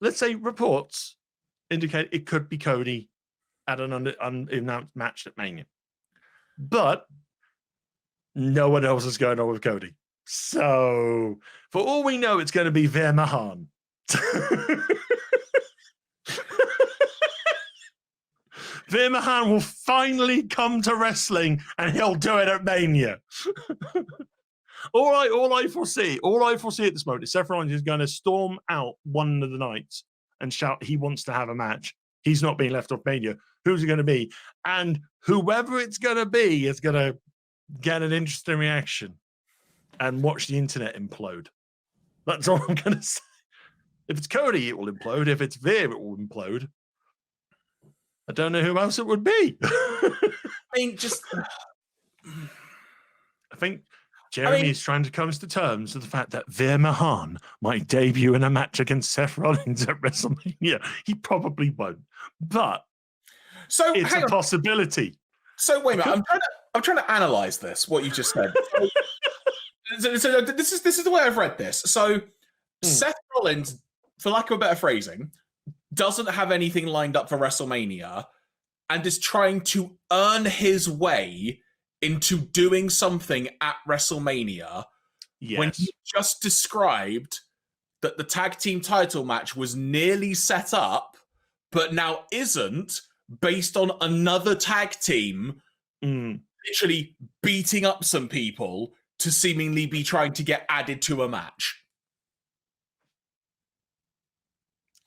let's say reports indicate it could be Cody at an unannounced match at Mania. But no one else is going on with Cody. So for all we know, it's going to be Veer Mahan. Veer Mahan will finally come to wrestling, and he'll do it at Mania. all I foresee at this moment is Seth Rollins is going to storm out one of the nights and shout he wants to have a match. He's not being left off Mania. Who's it going to be? And whoever it's going to be is going to get an interesting reaction and watch the internet implode. That's all I'm going to say. If it's Cody, it will implode. If it's Veer, it will implode. I don't know who else it would be. I mean, I think Jeremy is trying to come to terms with the fact that Veer Mahan might debut in a match against Seth Rollins at WrestleMania. He probably won't, but it's a possibility. So wait a minute, I'm trying to analyze this. What you just said. So this is the way I've read this. So Seth Rollins, for lack of a better phrasing, doesn't have anything lined up for WrestleMania and is trying to earn his way into doing something at WrestleMania. Yes. When you just described that the tag team title match was nearly set up, but now isn't, based on another tag team literally beating up some people to seemingly be trying to get added to a match.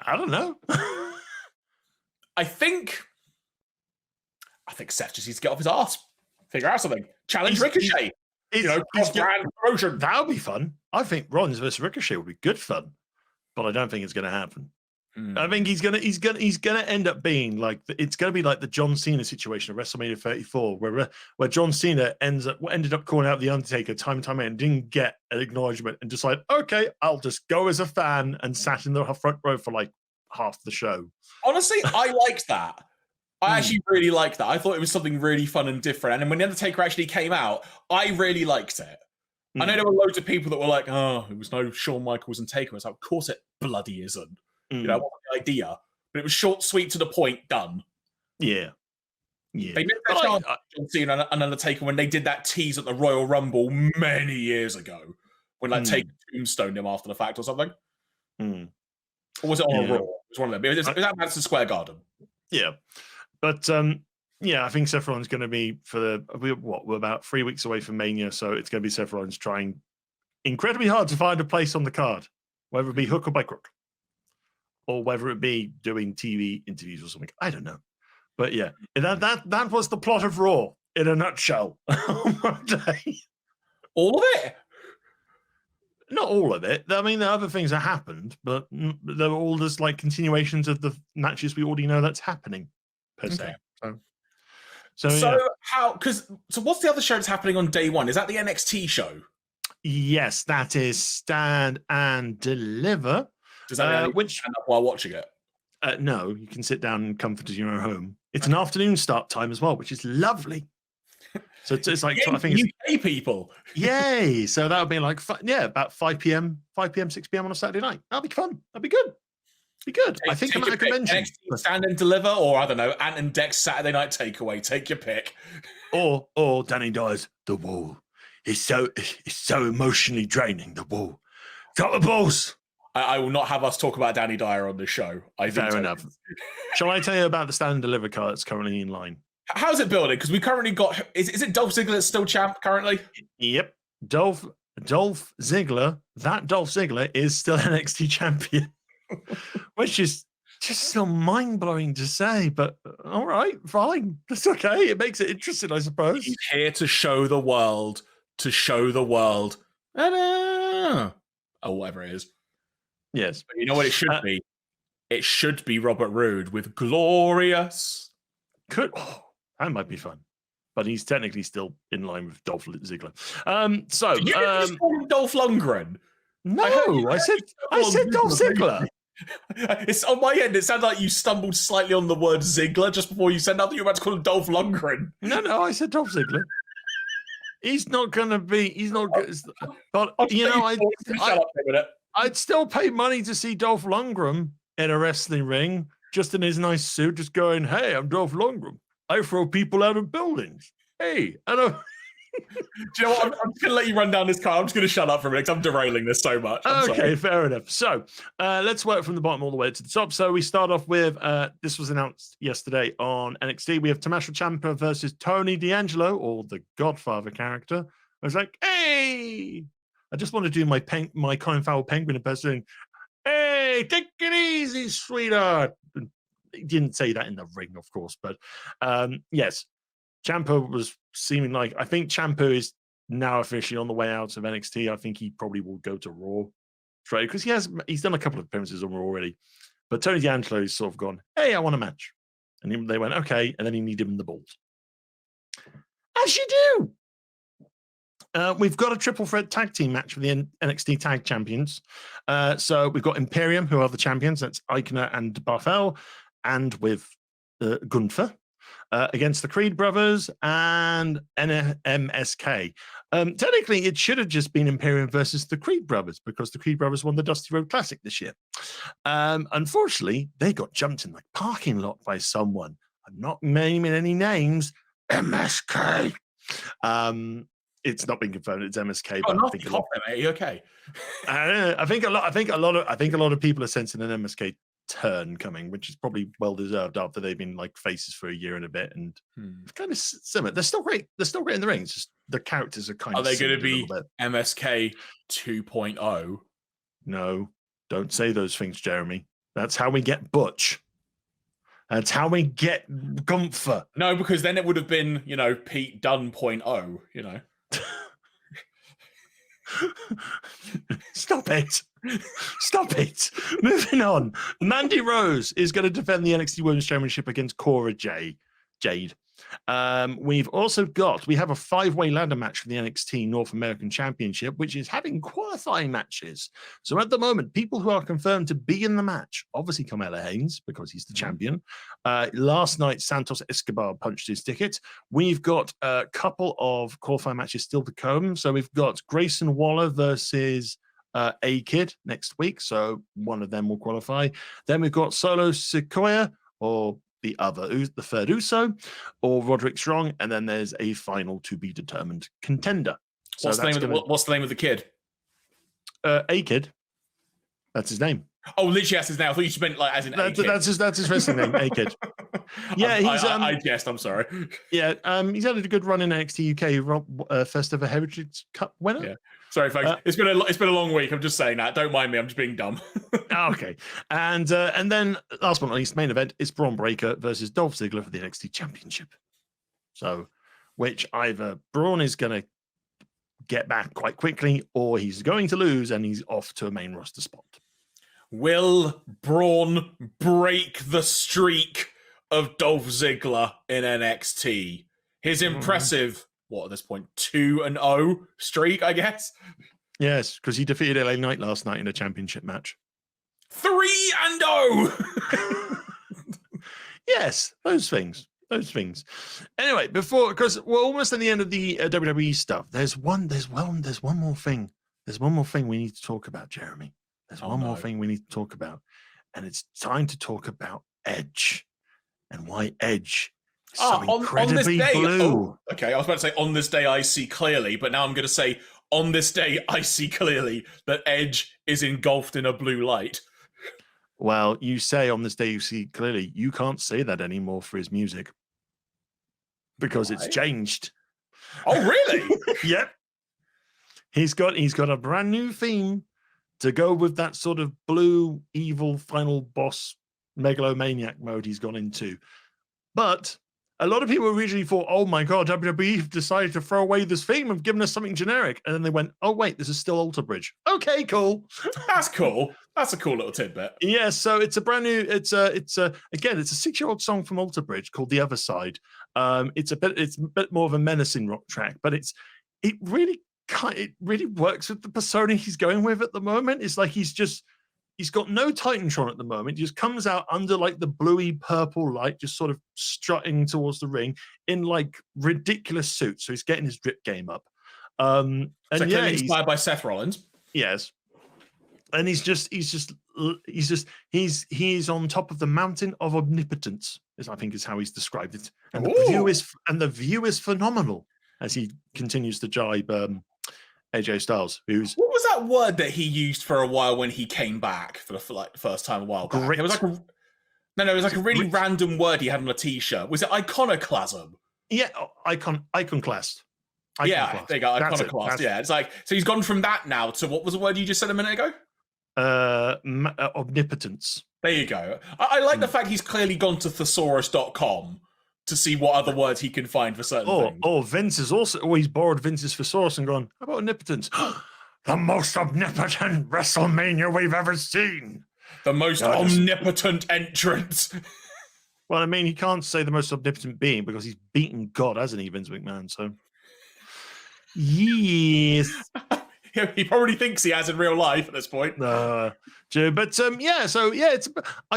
I don't know. I think Seth just needs to get off his ass, figure out something, challenge Ricochet. Cross-brand promotion. That would be fun. I think Rollins versus Ricochet would be good fun, but I don't think it's going to happen. I think he's gonna end up being like it's gonna be like the John Cena situation of WrestleMania 34, where John Cena ended up calling out the Undertaker time and time again and didn't get an acknowledgement and just like, okay, I'll just go as a fan, and sat in the front row for like half the show. Honestly, I liked that. I actually really liked that. I thought it was something really fun and different. And when the Undertaker actually came out, I really liked it. I know there were loads of people that were like, "Oh, it was no Shawn Michaels and Taker." It's like, of course it bloody isn't. You know, what was the idea? But it was short, sweet, to the point, done. Yeah. They missed that chance, John Cena and Undertaker, when they did that tease at the Royal Rumble many years ago, when like Taker tombstoned him after the fact or something. Or was it on a Raw? It was one of them. It was at Madison Square Garden. Yeah, but I think Seth Rollins going to be we're about 3 weeks away from Mania, so it's going to be Seth Rollins trying incredibly hard to find a place on the card, whether it be hook or by crook, or whether it be doing TV interviews or something. I don't know. But yeah, that was the plot of Raw in a nutshell on Monday. All of it? Not all of it. I mean, there are other things that happened, but they're all just like continuations of the matches we already know that's happening, per se. So what's the other show that's happening on day one? Is that the NXT show? Yes, that is Stand and Deliver. Does that mean stand up while watching it? No, you can sit down in comfort as your own home. It's an afternoon start time as well, which is lovely. So it's like, I think it's UK people. Yay. So that would be like, about 5 p.m., 6 p.m. on a Saturday night. That'll be fun. That'll be good. Be good. I think I'm at a convention. Stand and Deliver, or I don't know, Ant and Deck's Saturday Night Takeaway. Take your pick. Or Danny Dyer's The Wall. It's so emotionally draining, The Wall. Got the balls. I will not have us talk about Danny Dyer on the show. Fair enough. Shall I tell you about the Stand and Deliver card that's currently in line? How's it building? Because we currently got... Is it Dolph Ziggler that's still champ currently? Yep. Dolph Ziggler, that Dolph Ziggler is still NXT champion. Which is just so mind-blowing to say, but all right, fine. That's okay. It makes it interesting, I suppose. He's here to show the world. Oh, whatever it is. Yes. But you know what it should be? It should be Robert Roode with Glorious. That might be fun. But he's technically still in line with Dolph Ziggler. Did you just call him Dolph Lundgren? No, I said Dolph Ziggler. It's on my end. It sounded like you stumbled slightly on the word Ziggler just before you said nothing. You were about to call him Dolph Lundgren. No, I said Dolph Ziggler. He's not going to be. He's not good. But you know, I'd still pay money to see Dolph Lundgren in a wrestling ring, just in his nice suit, just going, "Hey, I'm Dolph Lundgren. I throw people out of buildings. Hey, and do you know what? I'm just going to let you run down this car. I'm just going to shut up for a minute because I'm derailing this so much. Okay, fair enough. So let's work from the bottom all the way to the top. So we start off with, this was announced yesterday on NXT. We have Tommaso Ciampa versus Tony D'Angelo, or the Godfather character. I was like, hey, I just want to do my Colin Farrell penguin impersonation. Hey, take it easy, sweetheart. He didn't say that in the ring, of course, but yes. Ciampa was seeming like, I think Ciampa is now officially on the way out of NXT. I think he probably will go to Raw straight because he's done a couple of appearances on Raw already. But Tony D'Angelo has sort of gone, hey, I want a match. And they went, okay. And then he needed him the balls. As you do. We've got a triple threat tag team match for the NXT tag champions. So we've got Imperium, who are the champions. That's Eichner and Barthel. And with Gunther. Against the Creed brothers and MSK. Technically, it should have just been Imperium versus the Creed brothers because the Creed brothers won the Dusty Road Classic this year. Unfortunately, they got jumped in the parking lot by someone. I'm not naming any names. MSK. It's not been confirmed. It's MSK. But I think are you okay? I think a lot of people are sensing an MSK turn coming, which is probably well deserved after they've been like faces for a year and a bit, and kind of similar. They're still great. They're still great in the ring. It's just the characters are kind of. Are they going to be MSK 2.0? No, don't say those things, Jeremy. That's how we get Butch. That's how we get Gunther. No, because then it would have been, Pete Dunne 0.0, Stop it. Stop it. Moving on. Mandy Rose is going to defend the NXT Women's Championship against Cora Jade. We have a 5-way ladder match for the NXT North American Championship, which is having qualifying matches. So at the moment, people who are confirmed to be in the match, obviously Carmelo Hayes, because he's the champion. Last night, Santos Escobar punched his ticket. We've got a couple of qualifying matches still to come. So we've got Grayson Waller versus A-Kid next week. So one of them will qualify. Then we've got Solo Sikoa, or the third Uso, or Roderick Strong, and then there's a final to be determined contender. What's the name of the kid? A-Kid. That's his name. Oh, literally, that's his name. I thought you meant like as in A-Kid. That's his wrestling name, A-Kid. Yeah, I guessed. I'm sorry. Yeah, he's had a good run in NXT UK, first ever Heritage Cup winner. Yeah. Sorry, folks. It's been a long week. I'm just saying that. Don't mind me. I'm just being dumb. Okay. And then last but not least, main event is Braun Breaker versus Dolph Ziggler for the NXT Championship. So, which either Braun is going to get back quite quickly, or he's going to lose and he's off to a main roster spot. Will Braun break the streak of Dolph Ziggler in NXT? His impressive, what at this point, 2-0 streak, I guess? Yes, because he defeated LA Knight last night in a championship match. 3-0! Yes, those things. Anyway, because we're almost at the end of the WWE stuff, there's one more thing. There's one more thing we need to talk about, Jeremy. There's one more thing we need to talk about. And it's time to talk about Edge and why Edge is so incredibly blue. Oh, okay, I was about to say, on this day I see clearly, but now I'm going to say, on this day I see clearly that Edge is engulfed in a blue light. Well, you say on this day you see clearly. You can't say that anymore for his music. Because it's changed. Oh, really? Yep. He's got a brand new theme to go with that sort of blue, evil, final boss, megalomaniac mode he's gone into. But a lot of people originally thought, oh my God, WWE decided to throw away this theme and given us something generic. And then they went, oh wait, this is still Alter Bridge. Okay, cool. That's cool. That's a cool little tidbit. Yeah, so it's a brand new, it's a 6-year-old song from Alter Bridge called The Other Side. It's a bit more of a menacing rock track, but it really works with the persona he's going with at the moment. It's like he's got no Titantron at the moment. He just comes out under like the bluey purple light, just sort of strutting towards the ring in like ridiculous suits. So he's getting his drip game up. And so clearly inspired by Seth Rollins. Yes. And he's on top of the mountain of omnipotence, I think is how he's described it. And the view is phenomenal as he continues to jibe AJ Styles, what was that word that he used for a while when he came back for the first time a while back? Grit. It was like a really random word he had on a t-shirt. Was it iconoclasm? Yeah, iconoclast. Yeah, there you go, iconoclast. Yeah, it's like, so he's gone from that now to, what was the word you just said a minute ago? Omnipotence. There you go. I like the fact he's clearly gone to thesaurus.com to see what other words he can find for certain things. Oh, Vince is also, he's borrowed Vince's thesaurus and gone, how about omnipotence? The most omnipotent WrestleMania we've ever seen. The most omnipotent entrance. Well, I mean, he can't say the most omnipotent being because he's beaten God, hasn't he, Vince McMahon? So, yes. He probably thinks he has in real life at this point. I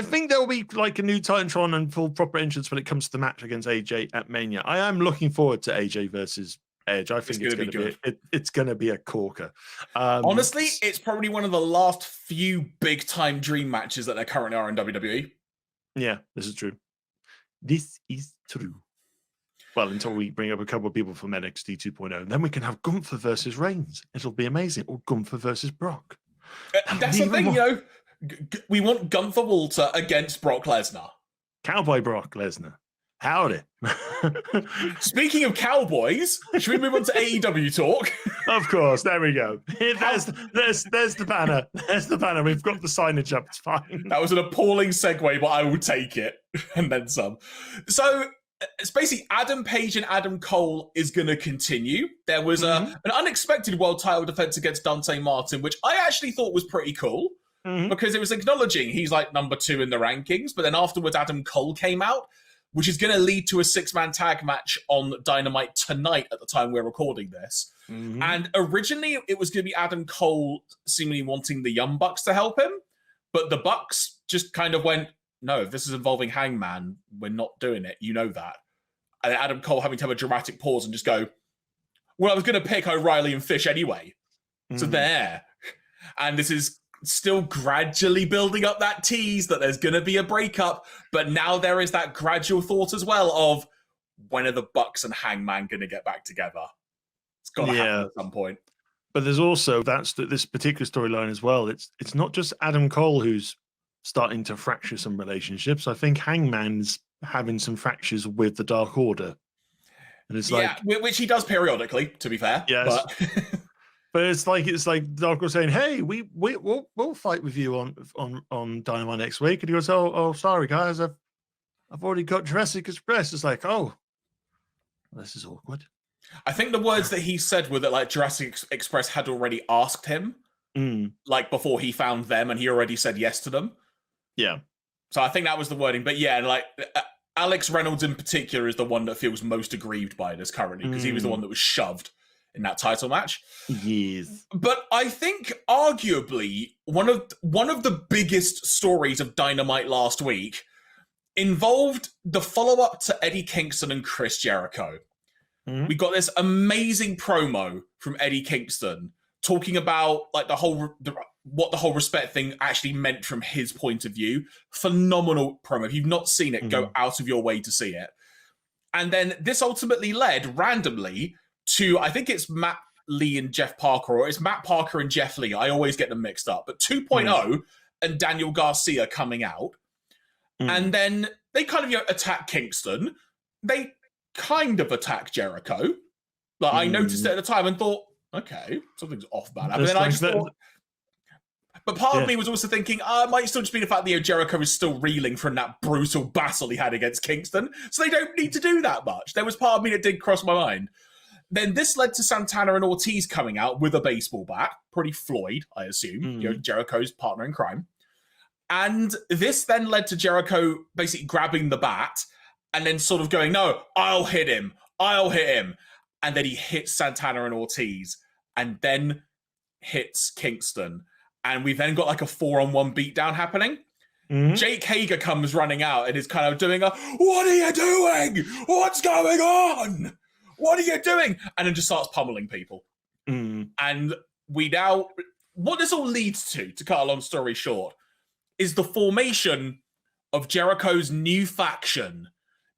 think there will be like a new Titantron and full proper entrance when it comes to the match against AJ at Mania. I am looking forward to AJ versus Edge. I think it's going to be a corker. Honestly, it's probably one of the last few big time dream matches that there currently are in WWE. Yeah, this is true. This is true. Well, until we bring up a couple of people from NXT 2.0, then we can have Gunther versus Reigns. It'll be amazing. Or Gunther versus Brock. That's the thing, we want Gunther Walter against Brock Lesnar. Cowboy Brock Lesnar. Howdy. Speaking of cowboys, should we move on to AEW talk? Of course. There we go. There's the banner. There's the banner. We've got the signage up. It's fine. That was an appalling segue, but I will take it. And then some. So, it's basically Adam Page and Adam Cole is going to continue. There was an unexpected world title defense against Dante Martin, which I actually thought was pretty cool because it was acknowledging he's like number 2 in the rankings. But then afterwards, Adam Cole came out, which is going to lead to a 6-man tag match on Dynamite tonight at the time we're recording this. And originally, it was going to be Adam Cole seemingly wanting the Young Bucks to help him. But the Bucks just kind of went, no, if this is involving Hangman, we're not doing it. You know that. And Adam Cole having to have a dramatic pause and just go, well, I was going to pick O'Reilly and Fish anyway. So there. And this is still gradually building up that tease that there's going to be a breakup. But now there is that gradual thought as well of, when are the Bucks and Hangman going to get back together? It's got to happen at some point. But there's also this particular storyline as well. It's not just Adam Cole who's starting to fracture some relationships. I think Hangman's having some fractures with the Dark Order. And it's like, which he does periodically, to be fair. Yes. But it's like Dark Order saying, "Hey, we'll fight with you on Dynamite next week." And he goes, "Oh, sorry guys, I've already got Jurassic Express." It's like, oh, this is awkward. I think the words that he said were that like Jurassic Express had already asked him, like before he found them, and he already said yes to them. Yeah. So I think that was the wording. But yeah, like Alex Reynolds in particular is the one that feels most aggrieved by this currently because he was the one that was shoved in that title match. Yes. But I think arguably one of the biggest stories of Dynamite last week involved the follow-up to Eddie Kingston and Chris Jericho. We got this amazing promo from Eddie Kingston talking about like what the whole respect thing actually meant from his point of view. Phenomenal promo. If you've not seen it, go out of your way to see it. And then this ultimately led randomly to, I think it's Matt Lee and Jeff Parker, or it's Matt Parker and Jeff Lee. I always get them mixed up. But 2.0 and Daniel Garcia coming out. And then they kind of attack Kingston. They kind of attack Jericho. Like I noticed it at the time and thought, okay, something's off about that. But then I just thought, but part of me was also thinking, it might still just be the fact that Jericho is still reeling from that brutal battle he had against Kingston, so they don't need to do that much. There was part of me that did cross my mind. Then this led to Santana and Ortiz coming out with a baseball bat, pretty Floyd, I assume, Jericho's partner in crime. And this then led to Jericho basically grabbing the bat and then sort of going, no, I'll hit him. And then he hits Santana and Ortiz and then hits Kingston. And we then got like a 4-on-1 beatdown happening. Jake Hager comes running out and is kind of doing what are you doing? What's going on? What are you doing? And then just starts pummeling people. And we now, what this all leads to cut a long story short, is the formation of Jericho's new faction.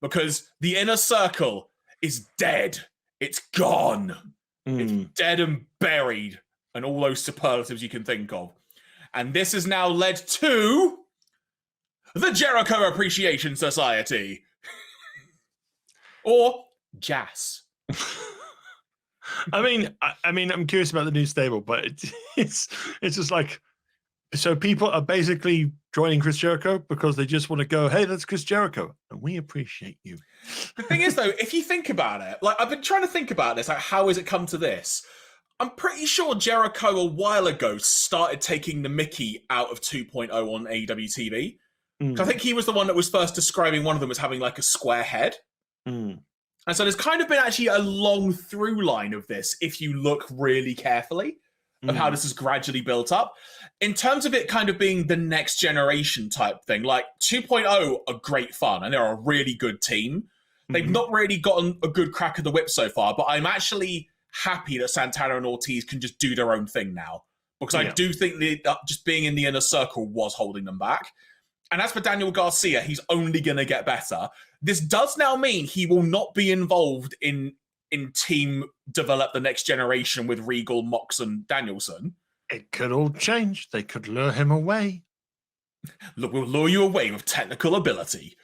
Because the Inner Circle is dead. It's gone. It's dead and buried. And all those superlatives you can think of. And this has now led to the Jericho Appreciation Society. Or JAS. I mean, I'm curious about the new stable, but it's just like, so people are basically joining Chris Jericho because they just want to go, hey, that's Chris Jericho, and we appreciate you. The thing is, though, if you think about it, like I've been trying to think about this, like how has it come to this? I'm pretty sure Jericho a while ago started taking the mickey out of 2.0 on AEW TV. I think he was the one that was first describing one of them as having like a square head. And so there's kind of been actually a long through line of this, if you look really carefully, of how this has gradually built up. In terms of it kind of being the next generation type thing, like 2.0 are great fun and they're a really good team. They've not really gotten a good crack of the whip so far, but I'm actually happy that Santana and Ortiz can just do their own thing now. Because I do think that just being in the Inner Circle was holding them back. And as for Daniel Garcia, he's only going to get better. This does now mean he will not be involved in team develop the next generation with Regal, Mox, and Danielson. It could all change. They could lure him away. Look, we'll lure you away with technical ability.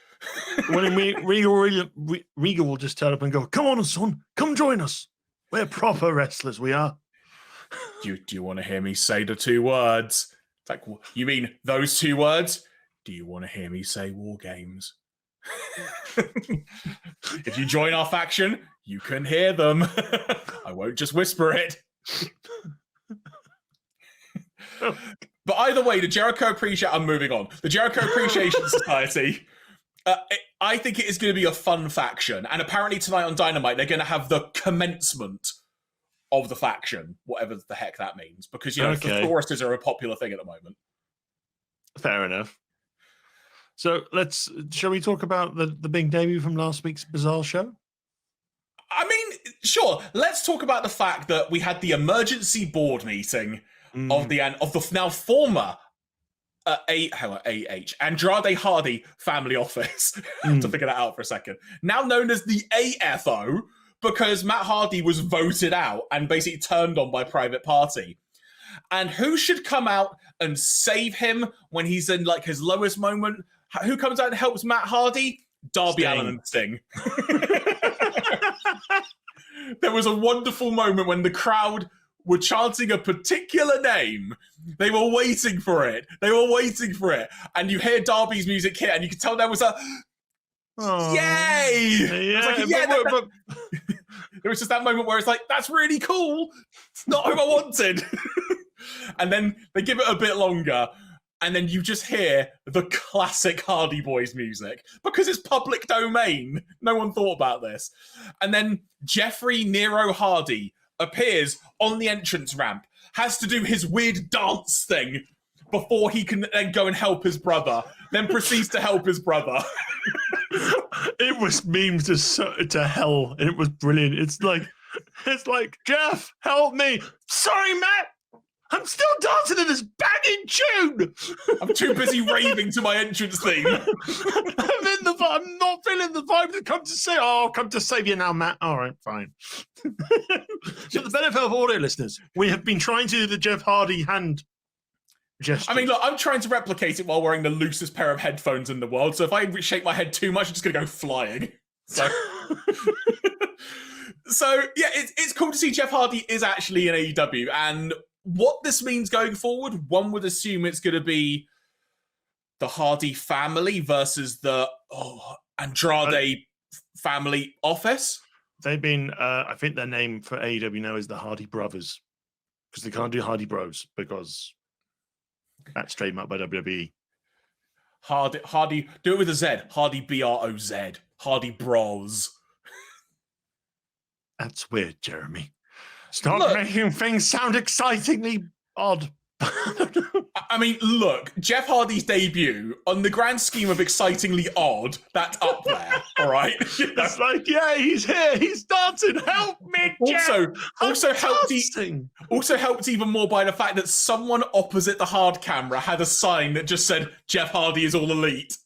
When Regal will just turn up and go, come on, son, come join us. We're proper wrestlers, we are. Do you want to hear me say the 2 words? It's like, you mean those 2 words? Do you want to hear me say War Games? If you join our faction, you can hear them. I won't just whisper it. But either way, the Jericho Appreciation... I'm moving on. The Jericho Appreciation Society... I think it is going to be a fun faction. And apparently tonight on Dynamite, they're going to have the commencement of the faction, whatever the heck that means. Because, you know, the Thoristers are a popular thing at the moment. Fair enough. So shall we talk about the big debut from last week's Bizarre show? I mean, sure. Let's talk about the fact that we had the emergency board meeting of the now former Andrade Hardy family office. I have to figure that out for a second. Now known as the AFO, because Matt Hardy was voted out and basically turned on by Private Party. And who should come out and save him when he's in like his lowest moment? Who comes out and helps Matt Hardy? Darby Allin and Sting. There was a wonderful moment when the crowd were chanting a particular name. They were waiting for it. And you hear Darby's music hit, and you could tell there was a yay! Yeah, but There was just that moment where it's like, that's really cool. It's not who I wanted. And then they give it a bit longer, and then you just hear the classic Hardy Boys music because it's public domain. No one thought about this. And then Jeffrey Nero Hardy appears on the entrance ramp, has to do his weird dance thing before he can then go and help his brother, then proceeds to help his brother. It was memed to hell. It was brilliant. It's like, Jeff, help me. Sorry, Matt. I'm still dancing to this banging tune. I'm too busy raving to my entrance theme. I'm not feeling the vibe to come to say. Oh, I'll come to save you now, Matt. All right, fine. For the benefit of audio listeners, we have been trying to do the Jeff Hardy hand gesture. I mean, look, I'm trying to replicate it while wearing the loosest pair of headphones in the world. So if I shake my head too much, I'm just going to go flying. So, yeah, it's cool to see Jeff Hardy is actually in AEW. And what this means going forward, one would assume it's going to be the Hardy family versus the Andrade family office. They've been, I think their name for AEW now is the Hardy Brothers, because they can't do Hardy Bros because that's trademarked by WWE. Hardy, do it with a Z. Hardy BROZ. Hardy Bros. That's weird, Jeremy. Stop making things sound excitingly odd. I mean, look, Jeff Hardy's debut, on the grand scheme of excitingly odd, that's up there, all right? You know? It's like, yeah, he's here, he's dancing, help me, Jeff! Also helped even more by the fact that someone opposite the hard camera had a sign that just said, Jeff Hardy is all elite.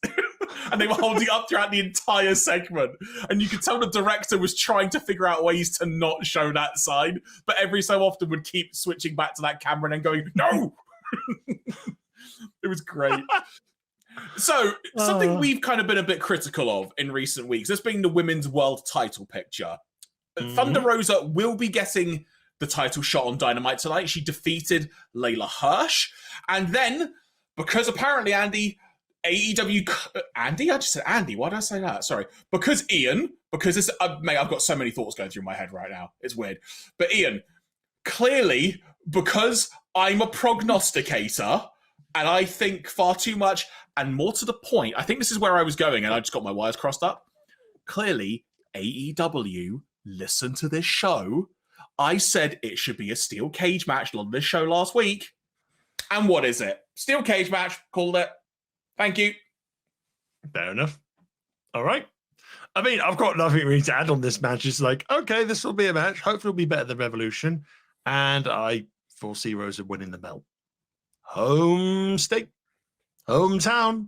And they were holding up throughout the entire segment. And you could tell the director was trying to figure out ways to not show that sign, but every so often would keep switching back to that camera and then going, no! It was great. So, something we've kind of been a bit critical of in recent weeks, this being the women's world title picture. Thunder Rosa will be getting the title shot on Dynamite tonight. She defeated Layla Hirsch. And then, because apparently AEW... Andy? I just said Andy. Why did I say that? Sorry. Because Ian, this... mate, I've got so many thoughts going through my head right now. It's weird. But Ian, clearly, because I'm a prognosticator, and I think far too much, and more to the point, I think this is where I was going, and I just got my wires crossed up. Clearly, AEW listened to this show. I said it should be a steel cage match on this show last week. And what is it? Steel cage match. Called it. Thank you. Fair enough. All right. I mean, I've got nothing really to add on this match. It's like, okay, this will be a match. Hopefully it'll be better than Revolution. And I foresee Rosa winning the belt. Home state. Hometown.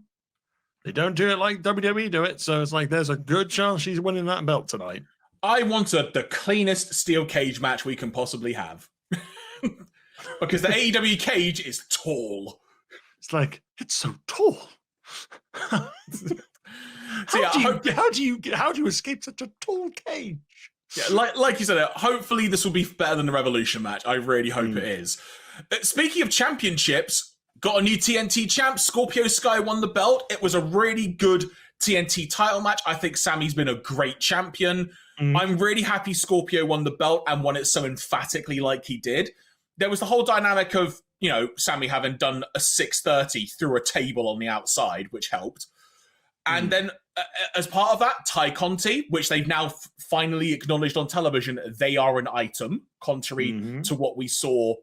They don't do it like WWE do it. So it's like, there's a good chance she's winning that belt tonight. I wanted the cleanest steel cage match we can possibly have. Because the AEW cage is tall. It's like, it's so tall. How do you escape such a tall cage? Yeah, like you said, hopefully this will be better than the Revolution match. I really hope it is. Speaking of championships, got a new TNT champ. Scorpio Sky won the belt. It was a really good TNT title match. I think Sammy's been a great champion. I'm really happy Scorpio won the belt and won it so emphatically like he did. There was the whole dynamic of, Sammy having done a 630 through a table on the outside, which helped. And then as part of that, Ty Conti, which they've now finally acknowledged on television, they are an item, contrary to what we saw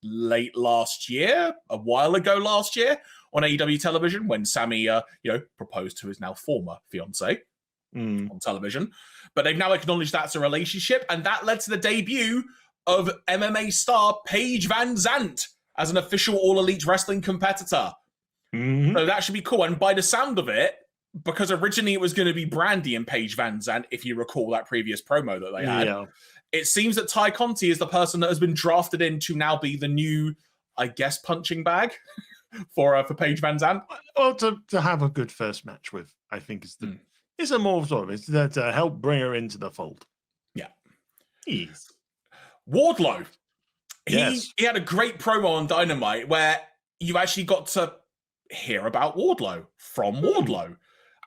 late last year, a while ago last year on AEW television when Sammy, proposed to his now former fiance on television. But they've now acknowledged that's a relationship, and that led to the debut of MMA star Paige Van Zandt as an official All Elite Wrestling competitor. So that should be cool. And by the sound of it, because originally it was going to be Brandy and Paige Van Zandt, if you recall that previous promo that they had, it seems that Ty Conti is the person that has been drafted in to now be the new, I guess, punching bag for Paige Van Zandt. Well, to have a good first match with, I think is a more sort of it's there to help bring her into the fold. Yeah. Yes. Wardlow. He had a great promo on Dynamite where you actually got to hear about Wardlow from Wardlow.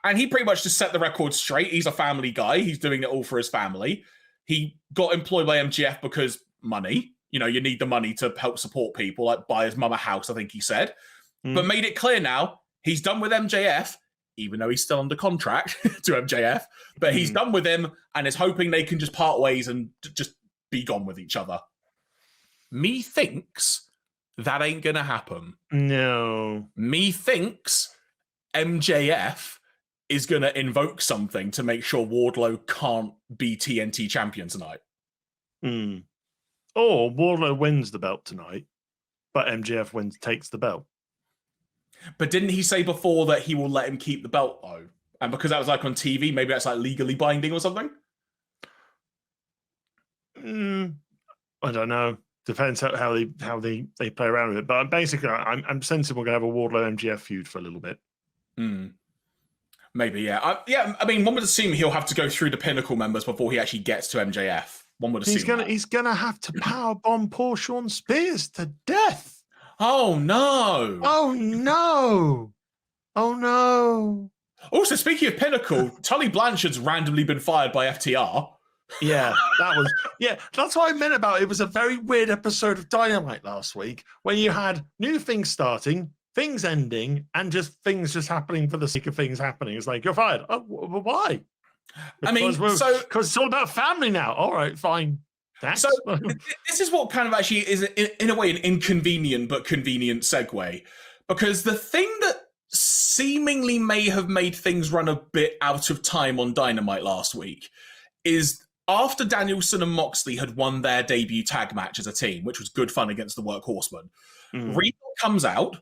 And he pretty much just set the record straight. He's a family guy. He's doing it all for his family. He got employed by MGF because money. You need the money to help support people, like buy his mum a house, I think he said. But made it clear now, he's done with MJF, even though he's still under contract to MJF. But he's done with him and is hoping they can just part ways and just be gone with each other. Me thinks that ain't going to happen. No. Me thinks MJF is going to invoke something to make sure Wardlow can't be TNT champion tonight. Or Wardlow wins the belt tonight, but MJF takes the belt. But didn't he say before that he will let him keep the belt, though? And because that was like on TV, maybe that's like legally binding or something? I don't know. Depends how they play around with it. But basically, I'm sensing we're going to have a Wardlow MGF feud for a little bit. Maybe, yeah. I mean, one would assume he'll have to go through the Pinnacle members before he actually gets to MJF. One would assume he's gonna have to powerbomb poor Sean Spears to death. Oh no! Oh no! Oh no! Also, speaking of Pinnacle, Tully Blanchard's randomly been fired by FTR. Yeah, that's what I meant about it. It was a very weird episode of Dynamite last week when you had new things starting, things ending, and just things just happening for the sake of things happening. It's like, you're fired. Oh, why? Because it's all about family now. All right, fine. So this is what kind of actually is, in a way, an inconvenient but convenient segue. Because the thing that seemingly may have made things run a bit out of time on Dynamite last week is after Danielson and Moxley had won their debut tag match as a team, which was good fun against the Workhorsemen, Regal comes out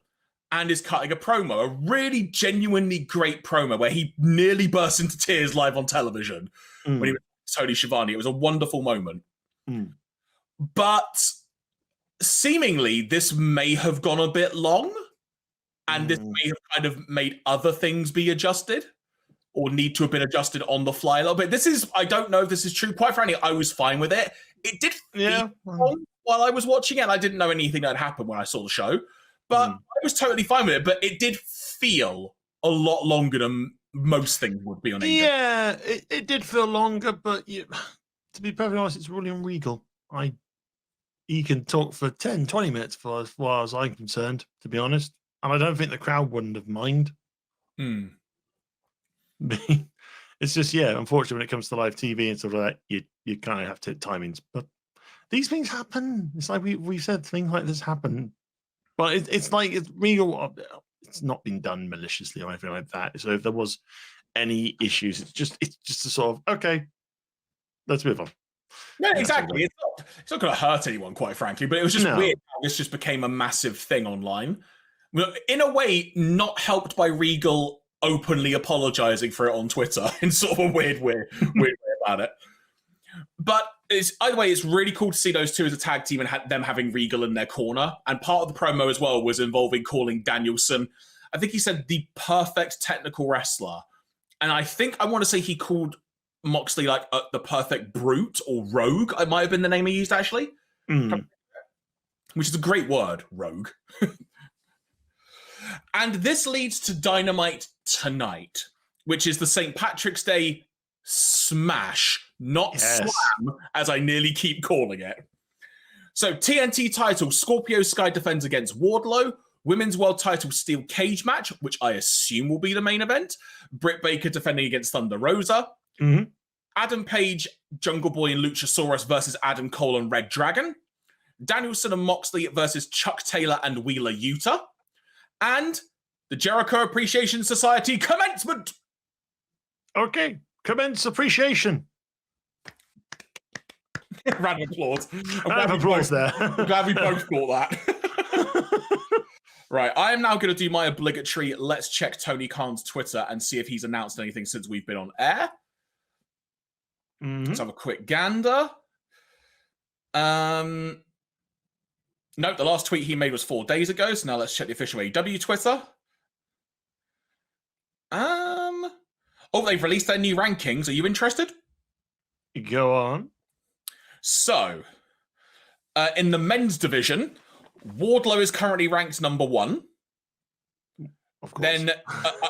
and is cutting a promo, a really genuinely great promo where he nearly burst into tears live on television when he was Tony Schiavone. It was a wonderful moment. But seemingly this may have gone a bit long and this may have kind of made other things be adjusted or need to have been adjusted on the fly a little bit. I don't know if this is true. Quite frankly, I was fine with it. It did feel long while I was watching it. I didn't know anything that had happened when I saw the show. But I was totally fine with it. But it did feel a lot longer than most things would be on AEW. Yeah, it did feel longer, but to be perfectly honest, it's William Regal. He can talk for 10, 20 minutes as far as I'm concerned, to be honest. And I don't think the crowd wouldn't have minded. It's just, unfortunately, when it comes to live TV and stuff like that, you kind of have to hit timings. But these things happen. It's like we said, things like this happen. But it's like it's Regal. It's not been done maliciously or anything like that. So if there was any issues, it's just a sort of, okay, let's move on. Yeah, exactly. It's not going to hurt anyone, quite frankly. But it was just weird how this just became a massive thing online. In a way, not helped by Regal openly apologizing for it on Twitter in sort of a weird way about it. But either way, it's really cool to see those two as a tag team and them having Regal in their corner. And part of the promo as well was involving calling Danielson, I think he said, the perfect technical wrestler. And I want to say he called Moxley like the perfect brute or rogue. It might have been the name he used, actually. Which is a great word, rogue. And this leads to Dynamite tonight, which is the St. Patrick's Day smash, not slam, as I nearly keep calling it. So TNT title, Scorpio Sky defends against Wardlow. Women's World title steel cage match, which I assume will be the main event. Britt Baker defending against Thunder Rosa. Mm-hmm. Adam Page, Jungle Boy and Luchasaurus versus Adam Cole and Red Dragon. Danielson and Moxley versus Chuck Taylor and Wheeler Yuta. And the Jericho Appreciation Society commencement. Okay, commence appreciation. Round of applause. Round of applause there. I'm glad we both got that. Right, I am now going to do my obligatory let's check Tony Khan's Twitter and see if he's announced anything since we've been on air. Let's have a quick gander. No, the last tweet he made was 4 days ago, so now let's check the official AEW Twitter. Oh, they've released their new rankings. Are you interested? Go on. So, in the men's division, Wardlow is currently ranked number 1. Of course. Then,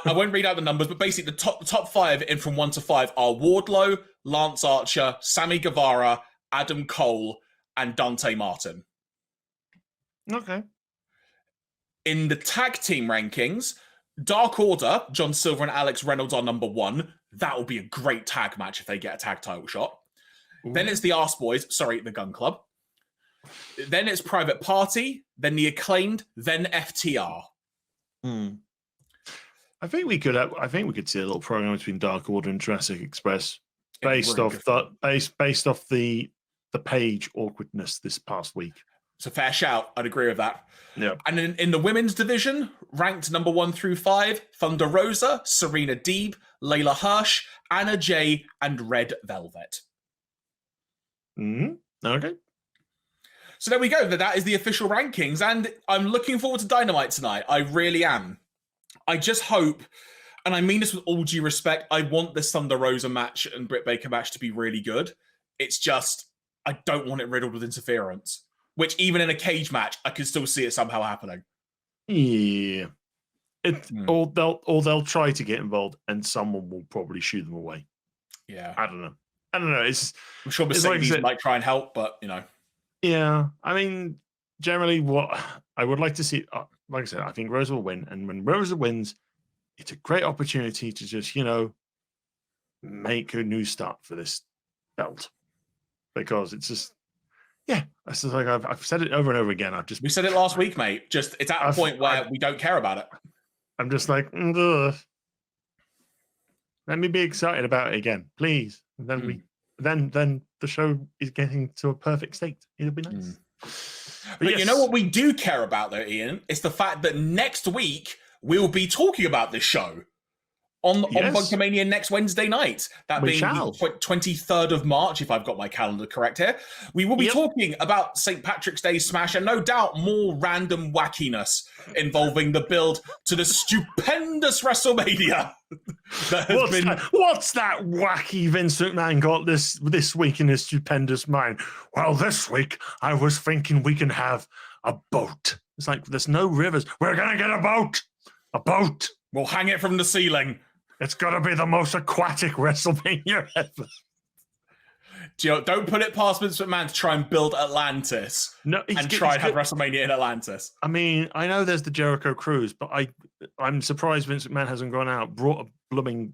I won't read out the numbers, but basically the top 5 in from 1 to 5 are Wardlow, Lance Archer, Sammy Guevara, Adam Cole, and Dante Martin. Okay. In the tag team rankings, Dark Order, John Silver and Alex Reynolds are number 1. That will be a great tag match if they get a tag title shot. Ooh. Then it's the Arse Boys, the Gun Club. Then it's Private Party, then the Acclaimed, then FTR. I think we could see a little program between Dark Order and Jurassic Express based off the Page awkwardness this past week. It's a fair shout. I'd agree with that. Yeah. And in the women's division, ranked number 1 through 5, Thunder Rosa, Serena Deeb, Layla Hirsch, Anna Jay, and Red Velvet. Okay. So there we go. That is the official rankings, and I'm looking forward to Dynamite tonight. I really am. I just hope, and I mean this with all due respect, I want this Thunder Rosa match and Britt Baker match to be really good. It's just, I don't want it riddled with interference, which even in a cage match, I can still see it somehow happening. Yeah. Or they'll try to get involved and someone will probably shoo them away. Yeah. I don't know. I'm sure Mercedes might try and help, but, you know. Yeah. I mean, generally what I would like to see, like I said, I think Rosa will win. And when Rosa wins, it's a great opportunity to just, make a new start for this belt. Because it's just, it's just like I've said it over and over again. We said it last week, mate. It's at a point where we don't care about it. I'm just like, ugh. Let me be excited about it again, please. And then then the show is getting to a perfect state. It'll be nice. But you know what we do care about, though, Ian? It's the fact that next week we'll be talking about this show on BunkaMania next Wednesday night. That being the 23rd of March, if I've got my calendar correct here. We will be talking about St. Patrick's Day Smash and no doubt more random wackiness involving the build to the stupendous WrestleMania. What's that wacky Vince McMahon got this week in his stupendous mind? Well, this week I was thinking we can have a boat. It's like, there's no rivers. We're going to get a boat. A boat. We'll hang it from the ceiling. It's got to be the most aquatic WrestleMania ever. Don't put it past Vince McMahon to try and build Atlantis and try and have WrestleMania in Atlantis. I mean, I know there's the Jericho cruise, but I'm surprised Vince McMahon hasn't gone out, brought a blooming,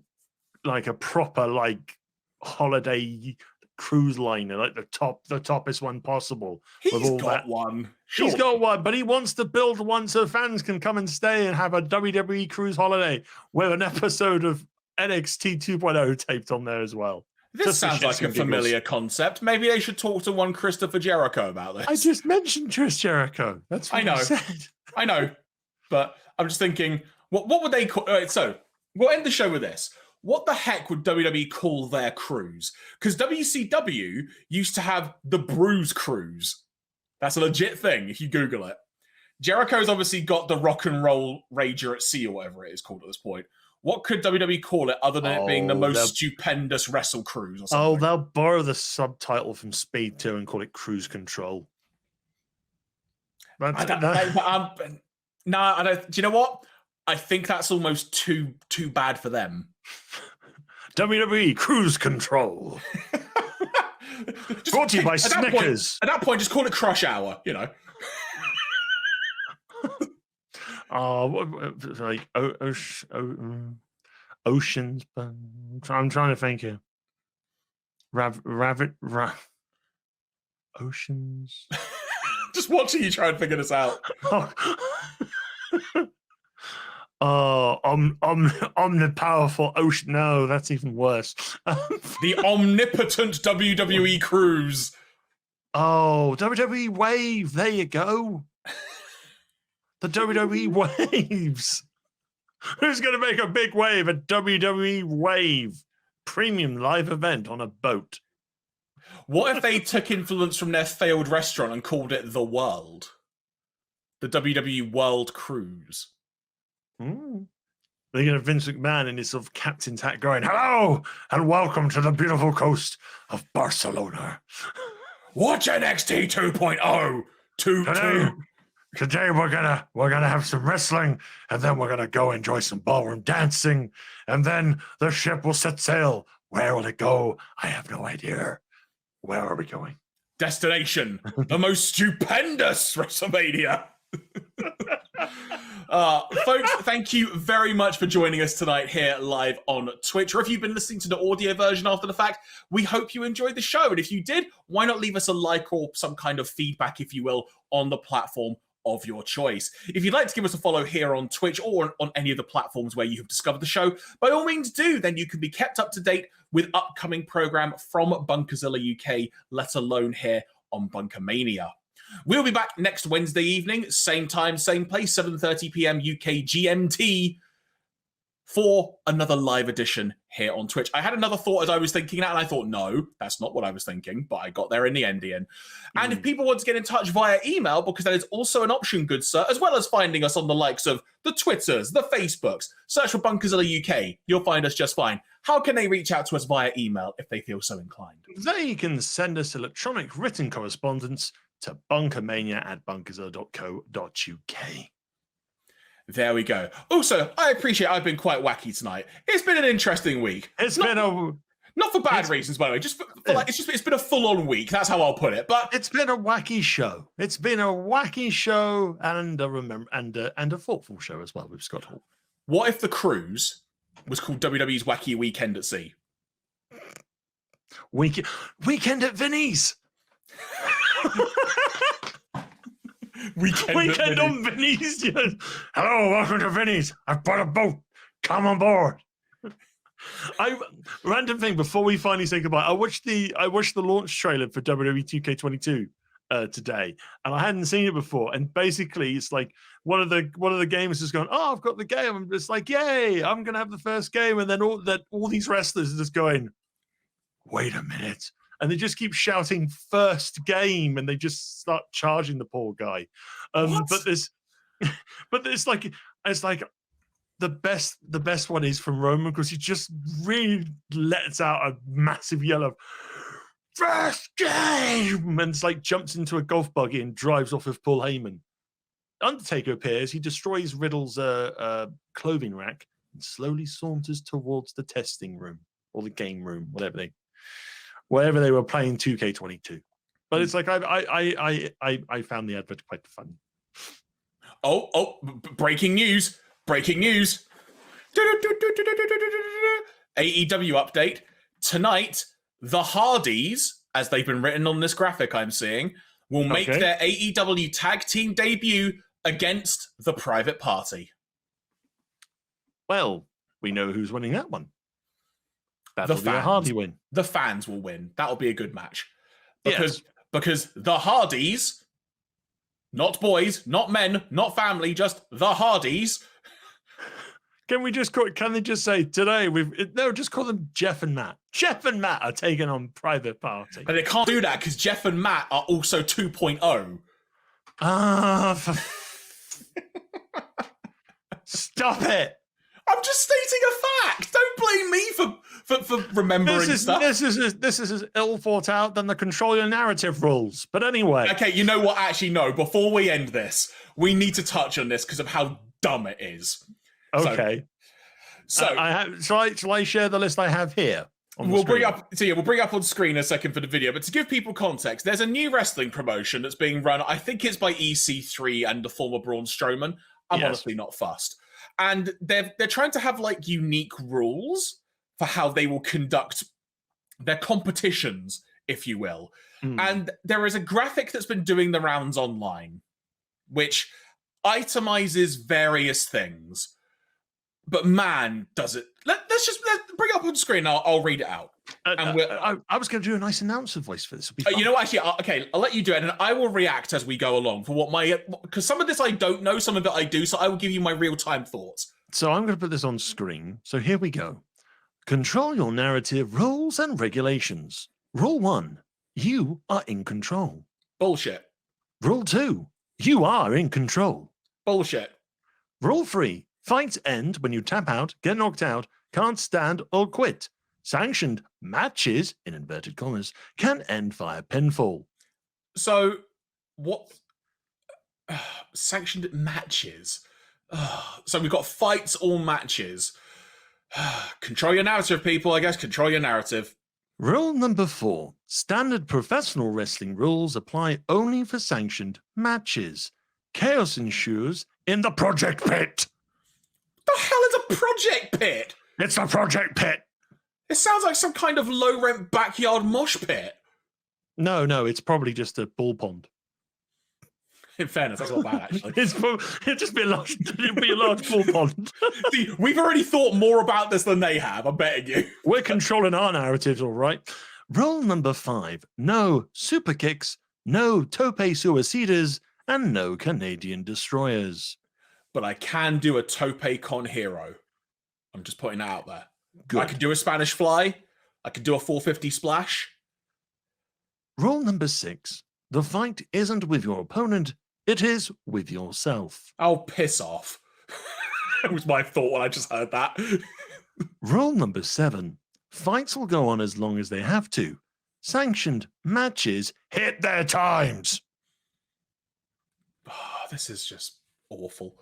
like a proper, like, holiday cruise liner, like the toppest one possible. He's got one. Sure. He's got one, but he wants to build one so fans can come and stay and have a WWE cruise holiday with an episode of NXT 2.0 taped on there as well. This sounds like a familiar concept. Maybe they should talk to one Christopher Jericho about this. I just mentioned Chris Jericho. That's what I said. I know, but I'm just thinking, what would they call? So we'll end the show with this. What the heck would WWE call their cruise? Because WCW used to have the Bruise Cruise. That's a legit thing if you Google it. Jericho's obviously got the Rock and Roll Rager at Sea or whatever it is called at this point. What could WWE call it other than it being the most stupendous wrestle cruise or something? Oh, they'll borrow the subtitle from Speed 2 and call it Cruise Control. No, I don't. Do you know what? I think that's almost too bad for them. WWE Cruise Control. Brought to you by Snickers. At that point, just call it Crush Hour, you know. Like Oceans. I'm trying to think here. Oceans. Just watching you try and figure this out. Omnipowerful ocean. No, that's even worse. The omnipotent WWE cruise. Oh, WWE Wave. There you go. The WWE Waves. Who's going to make a big wave? A WWE Wave premium live event on a boat. What if they took influence from their failed restaurant and called it The World? The WWE World Cruise. They're going to Vince McMahon in his sort of captain's hat going, hello and welcome to the beautiful coast of Barcelona. Watch NXT 2.0. Today we're gonna have some wrestling, and then we're gonna go enjoy some ballroom dancing, and then the ship will set sail. Where will it go? I have no idea. Where are we going? Destination, the most stupendous WrestleMania. Folks, thank you very much for joining us tonight here live on Twitch. Or if you've been listening to the audio version after the fact, we hope you enjoyed the show. And if you did, why not leave us a like or some kind of feedback, if you will, on the platform of your choice. If you'd like to give us a follow here on Twitch or on any of the platforms where you have discovered the show, by all means do. Then you can be kept up to date with upcoming program from Bunkazilla UK, let alone here on BunkaMania. We'll be back next Wednesday evening, same time, same place, 7:30 p.m. UK GMT, for another live edition here on Twitch. I had another thought as I was thinking that, and I thought, no, that's not what I was thinking, but I got there in the end, Ian. And if people want to get in touch via email, because that is also an option, good sir, as well as finding us on the likes of the Twitters, the Facebooks, search for Bunkazilla UK, you'll find us just fine. How can they reach out to us via email if they feel so inclined? They can send us electronic written correspondence to bunkamania@bunkazilla.co.uk. There we go. Also, I appreciate I've been quite wacky tonight. It's been an interesting week. Not for bad reasons, by the way. Just for like, it's been a full-on week. That's how I'll put it. But it's been a wacky show. It's been a wacky show and a thoughtful show as well with Scott Hall. What if the cruise was called WWE's Wacky Weekend at Sea? Weekend at Vinny's. Weekend on Vinny's. Yes. Hello, welcome to Vinny's. I've bought a boat. Come on board. Random thing before we finally say goodbye. I watched the launch trailer for WWE 2K22 today, and I hadn't seen it before. And basically, it's like one of the gamers is going, "Oh, I've got the game." I'm just like, "Yay! I'm gonna have the first game." And then all these wrestlers are just going, "Wait a minute." And they just keep shouting "first game," and they just start charging the poor guy. But it's like the best one is from Roman, because he just really lets out a massive yell of "first game," and it's like jumps into a golf buggy and drives off with Paul Heyman. Undertaker appears. He destroys Riddle's clothing rack and slowly saunters towards the testing room or the game room, wherever they were playing 2K22. But it's like I found the advert quite funny. Breaking news. AEW update. Tonight, the Hardys, as they've been written on this graphic I'm seeing, will make their AEW tag team debut against the Private Party. Well, we know who's winning that one. That'll be a Hardy win. The fans will win. That'll be a good match. Because the Hardys, not boys, not men, not family, just the Hardys. Can they just say today just call them Jeff and Matt. Jeff and Matt are taking on Private Party. But they can't do that because Jeff and Matt are also 2.0. Stop it. I'm just stating a fact. Don't blame me for remembering stuff. This is as ill thought out than the control your narrative rules. But anyway. Okay, you know what? Actually, no. Before we end this, we need to touch on this because of how dumb it is. Okay. So I have. Shall I share the list I have here? We'll bring up on screen a second for the video, but to give people context, there's a new wrestling promotion that's being run. I think it's by EC3 and the former Braun Strowman. I'm honestly not fussed, and they're trying to have like unique rules for how they will conduct their competitions, if you will. And there is a graphic that's been doing the rounds online, which itemizes various things. But man, does it. Let's bring it up on screen. I'll read it out. I was going to do a nice announcer voice for this. You know what? Actually, okay, I'll let you do it, and I will react as we go along for because some of this I don't know, some of it I do, so I will give you my real-time thoughts. So I'm going to put this on screen. So here we go. Control your narrative rules and regulations. Rule 1, you are in control. Bullshit. Rule 2, you are in control. Bullshit. Rule 3, fights end when you tap out, get knocked out, can't stand or quit. Sanctioned matches, in inverted commas, can end via pinfall. So, what? Sanctioned matches. So we've got fights or matches. Control your narrative, people, I guess. Control your narrative. Rule number 4. Standard professional wrestling rules apply only for sanctioned matches. Chaos ensues in the Project Pit. The hell is a Project Pit? It's the Project Pit. It sounds like some kind of low-rent backyard mosh pit. No, it's probably just a ball pond. In fairness, that's not bad, actually. It'd just be a large ball pond. See, we've already thought more about this than they have, I'm betting you. We're controlling our narratives, all right. Rule number 5. No super kicks, no tope suicidas, and no Canadian destroyers. But I can do a tope con hero. I'm just putting that out there. Good. I could do a Spanish fly. I could do a 450 splash. Rule number 6. The fight isn't with your opponent, it is with yourself. Oh, piss off. That was my thought when I just heard that. Rule number 7. Fights will go on as long as they have to. Sanctioned matches hit their times. Oh, this is just awful.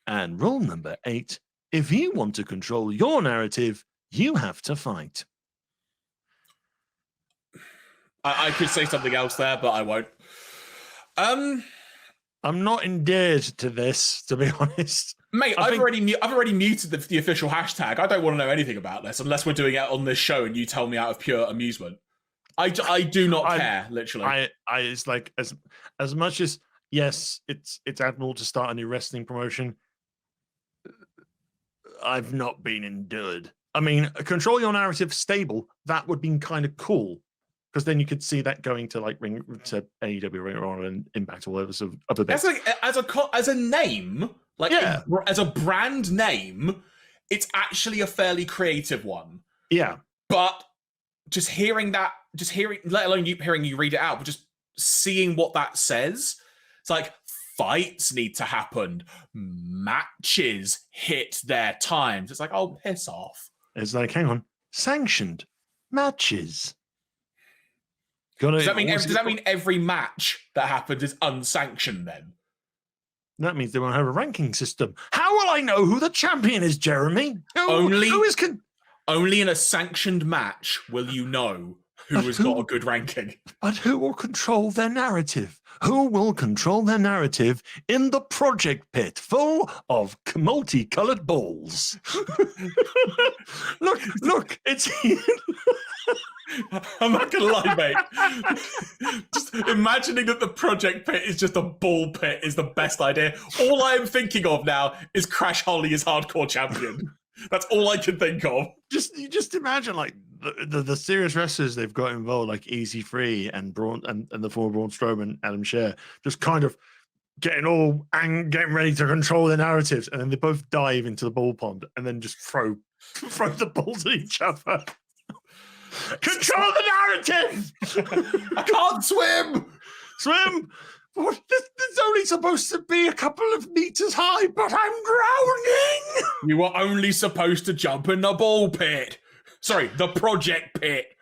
And rule number 8. If you want to control your narrative, you have to fight. I could say something else there, but I won't. I'm not endeared to this, to be honest. Mate, I've already muted the official hashtag. I don't want to know anything about this unless we're doing it on this show and you tell me out of pure amusement. I do not care, literally. It's like as much as yes, it's admirable to start a new wrestling promotion. I've not been endured. I mean, control your narrative stable. That would be kind of cool. Because then you could see that going to like to AEW, Ring of Honor, and Impact, all over some other bits. As a name, like as a brand name, it's actually a fairly creative one. Yeah, but just hearing, let alone hearing you read it out, but just seeing what that says, it's like fights need to happen, matches hit their times. It's like, oh, piss off. It's like, hang on, sanctioned matches. Does that mean every match that happens is unsanctioned then? That means they won't have a ranking system. How will I know who the champion is, Jeremy? Only in a sanctioned match will you know who has got a good ranking. But who will control their narrative? Who will control their narrative in the Project Pit full of multicolored balls? Look, it's I'm not gonna lie, mate. Just imagining that the Project Pit is just a ball pit is the best idea. All I'm thinking of now is Crash Holly as hardcore champion. That's all I can think of. Just imagine like the serious wrestlers they've got involved, like EC3 and Braun and the former Braun Strowman, Adam Scherr, just kind of getting ready to control their narratives, and then they both dive into the ball pond and then just throw the balls at each other. Control the narrative! I can't swim! Swim? What? It's only supposed to be a couple of meters high, but I'm drowning! You were only supposed to jump in the ball pit. Sorry, the Project Pit.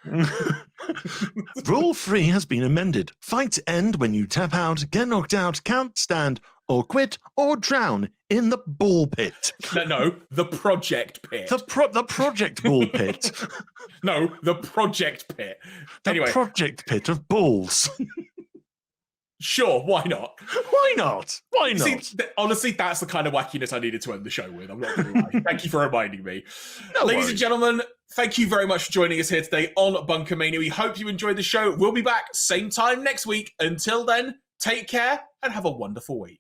Rule 3 has been amended. Fights end when you tap out, get knocked out, can't stand, or quit, or drown in the ball pit. No, the project pit. The project ball pit. No, the project pit. The Anyway, project pit of balls. sure, why not? Why not? Why not? See, honestly, that's the kind of wackiness I needed to end the show with. I'm not going to lie. Thank you for reminding me. No Ladies worries. and gentlemen, thank you very much for joining us here today on BunkaMania. We hope you enjoyed the show. We'll be back same time next week. Until then, take care and have a wonderful week.